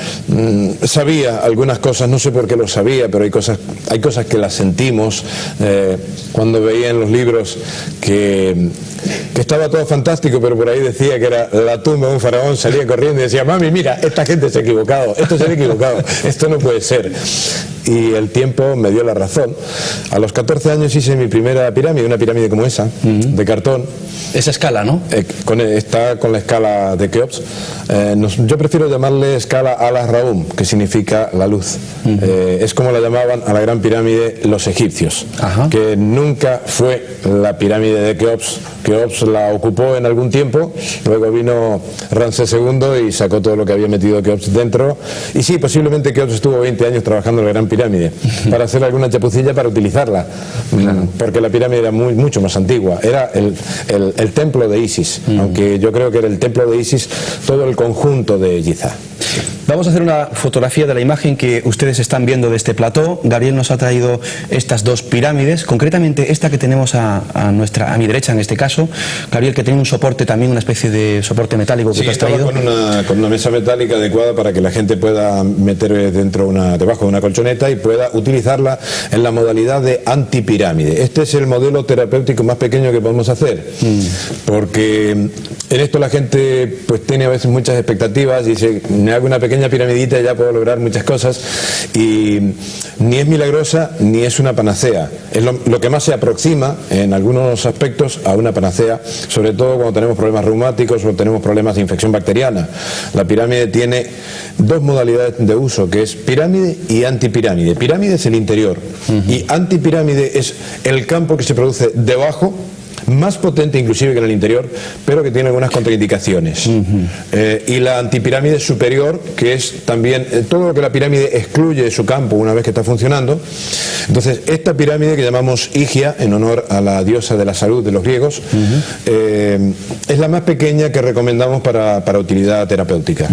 sabía algunas cosas, no sé por qué lo sabía, pero hay cosas que las sentimos cuando veía en los libros que estaba todo fantástico, pero por ahí decía que era la tumba de un faraón, salía corriendo y decía, mami, mira, esta gente se ha equivocado, esto se ha equivocado, esto no puede ser. Y el tiempo me dio la razón. A los 14 años hice mi primera pirámide, una pirámide como esa, de cartón. Esa escala, ¿no? Está con la escala de Keops. Yo prefiero llamarle escala Al-Raum, que significa la luz. Es como la llamaban a la gran pirámide los egipcios. Ajá. Que nunca fue la pirámide de Keops. Keops la ocupó en algún tiempo, luego vino Ramsés II y sacó todo lo que había metido Keops dentro. Y sí, posiblemente Keops estuvo 20 años trabajando en la gran pirámide para hacer alguna chapucilla para utilizarla, claro. Porque la pirámide era mucho más antigua, era el templo de Isis, aunque yo creo que era el templo de Isis todo el conjunto de Giza. Vamos a hacer una fotografía de la imagen que ustedes están viendo de este plató. Gabriel nos ha traído estas dos pirámides, concretamente esta que tenemos a mi derecha en este caso. Gabriel, que tiene un soporte también, una especie de soporte metálico que sí, te has traído. Con una mesa metálica adecuada para que la gente pueda meter debajo de una colchoneta y pueda utilizarla en la modalidad de antipirámide. Este es el modelo terapéutico más pequeño que podemos hacer, porque en esto la gente pues tiene a veces muchas expectativas y dice, me hago una pequeña piramidita y ya puedo lograr muchas cosas, y ni es milagrosa ni es una panacea. Es lo que más se aproxima en algunos aspectos a una panacea, sobre todo cuando tenemos problemas reumáticos o tenemos problemas de infección bacteriana. La pirámide tiene dos modalidades de uso, que es pirámide y antipirámide. Pirámide es el interior y antipirámide es el campo que se produce debajo, más potente inclusive que en el interior, pero que tiene algunas contraindicaciones. Y la antipirámide superior, que es también todo lo que la pirámide excluye de su campo una vez que está funcionando. Entonces, esta pirámide que llamamos Higia, en honor a la diosa de la salud de los griegos, es la más pequeña que recomendamos para utilidad terapéutica.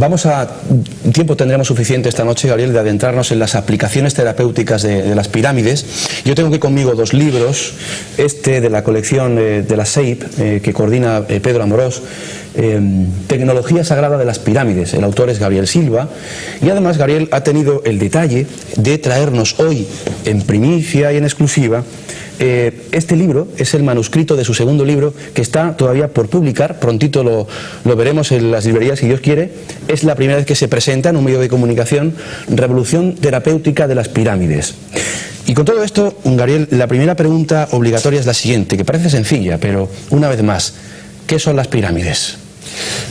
Tiempo tendremos suficiente esta noche, Gabriel, de adentrarnos en las aplicaciones terapéuticas de las pirámides. Yo tengo aquí conmigo dos libros, este de la colección de la SEIP, que coordina Pedro Amorós, Tecnología Sagrada de las Pirámides. El autor es Gabriel Silva, y además Gabriel ha tenido el detalle de traernos hoy en primicia y en exclusiva este libro. Es el manuscrito de su segundo libro, que está todavía por publicar, prontito lo veremos en las librerías si Dios quiere. Es la primera vez que se presenta en un medio de comunicación, Revolución Terapéutica de las Pirámides. Y con todo esto, Gabriel, la primera pregunta obligatoria es la siguiente, que parece sencilla, pero una vez más, ¿qué son las pirámides?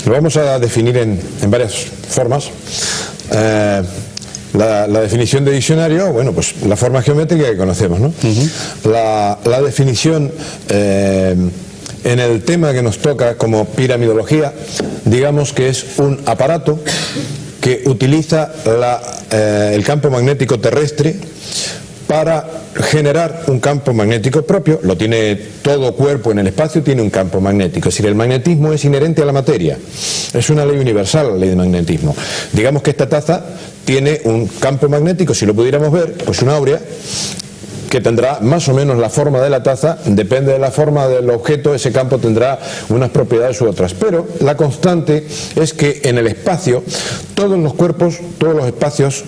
Lo vamos a definir en varias formas. La definición de diccionario, bueno, pues la forma geométrica que conocemos, ¿no? La definición en el tema que nos toca como piramidología, digamos que es un aparato que utiliza el campo magnético terrestre para generar un campo magnético propio. Lo tiene todo cuerpo en el espacio, tiene un campo magnético. Es decir, el magnetismo es inherente a la materia. Es una ley universal, la ley de magnetismo. Digamos que esta taza tiene un campo magnético, si lo pudiéramos ver, pues una áurea, que tendrá más o menos la forma de la taza. Depende de la forma del objeto, ese campo tendrá unas propiedades u otras. Pero la constante es que en el espacio, todos los cuerpos, todos los espacios,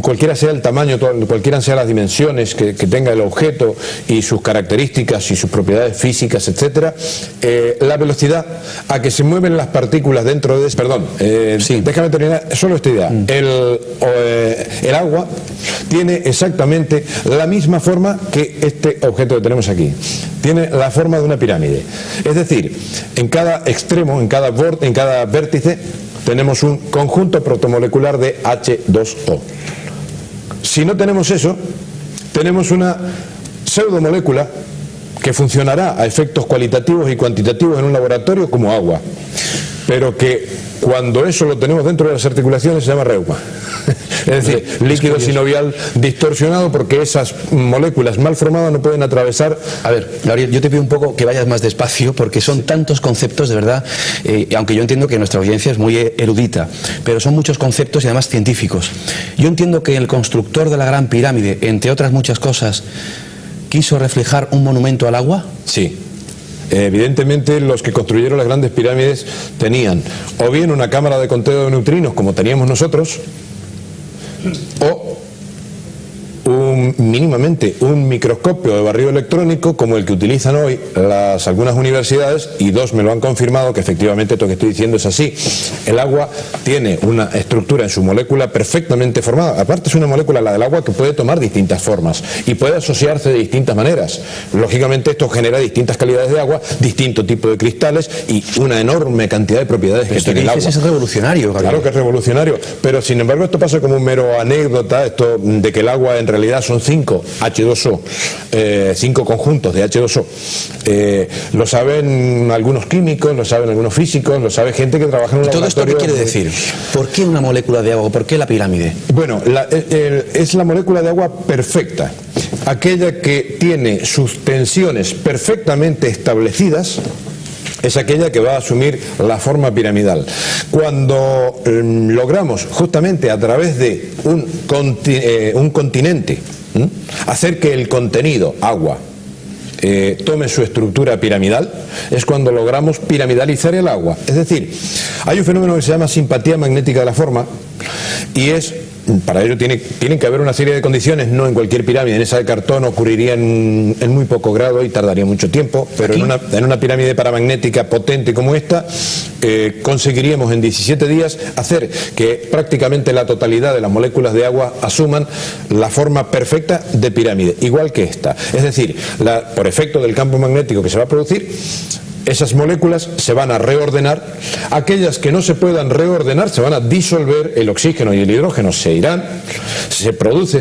cualquiera sea el tamaño, cualquiera sean las dimensiones que tenga el objeto y sus características y sus propiedades físicas, etcétera, la velocidad a que se mueven las partículas dentro de... sí. Déjame terminar solo esta idea. El agua tiene exactamente la misma forma que este objeto que tenemos aquí. Tiene la forma de una pirámide. Es decir, en cada extremo, en cada vértice, tenemos un conjunto protomolecular de H2O. Si no tenemos eso, tenemos una pseudomolécula que funcionará a efectos cualitativos y cuantitativos en un laboratorio como agua, pero que cuando eso lo tenemos dentro de las articulaciones se llama reuma. Es decir, líquido sinovial distorsionado, porque esas moléculas mal formadas no pueden atravesar. A ver, Gabriel, yo te pido un poco que vayas más despacio, porque son tantos conceptos, de verdad, aunque yo entiendo que nuestra audiencia es muy erudita, pero son muchos conceptos y además científicos. Yo entiendo que el constructor de la Gran Pirámide, entre otras muchas cosas, quiso reflejar un monumento al agua. Sí. Evidentemente los que construyeron las grandes pirámides tenían o bien una cámara de conteo de neutrinos como teníamos nosotros, o mínimamente un microscopio de barrido electrónico como el que utilizan hoy algunas universidades, y dos me lo han confirmado que efectivamente esto que estoy diciendo es así. El agua tiene una estructura en su molécula perfectamente formada. Aparte es una molécula, la del agua, que puede tomar distintas formas y puede asociarse de distintas maneras. Lógicamente esto genera distintas calidades de agua, distinto tipo de cristales y una enorme cantidad de propiedades que tiene el agua. Es revolucionario, Gabriel. Claro que es revolucionario, pero sin embargo esto pasa como un mero anécdota, esto de que el agua en realidad son 5 H2O, 5 conjuntos de H2O. Lo saben algunos químicos, lo saben algunos físicos, lo sabe gente que trabaja en un laboratorio. ¿Todo esto qué quiere decir? ¿Por qué una molécula de agua? ¿Por qué la pirámide? Bueno, es la molécula de agua perfecta, aquella que tiene sus tensiones perfectamente establecidas es aquella que va a asumir la forma piramidal. Cuando logramos justamente a través de un continente hacer que el contenido, agua, tome su estructura piramidal, es cuando logramos piramidalizar el agua. Es decir, hay un fenómeno que se llama simpatía magnética de la forma, y para ello tienen que haber una serie de condiciones, no en cualquier pirámide. En esa de cartón ocurriría en muy poco grado y tardaría mucho tiempo, pero en una pirámide paramagnética potente como esta, conseguiríamos en 17 días hacer que prácticamente la totalidad de las moléculas de agua asuman la forma perfecta de pirámide, igual que esta. Es decir, por efecto del campo magnético que se va a producir, esas moléculas se van a reordenar, aquellas que no se puedan reordenar se van a disolver, el oxígeno y el hidrógeno se irán, se produce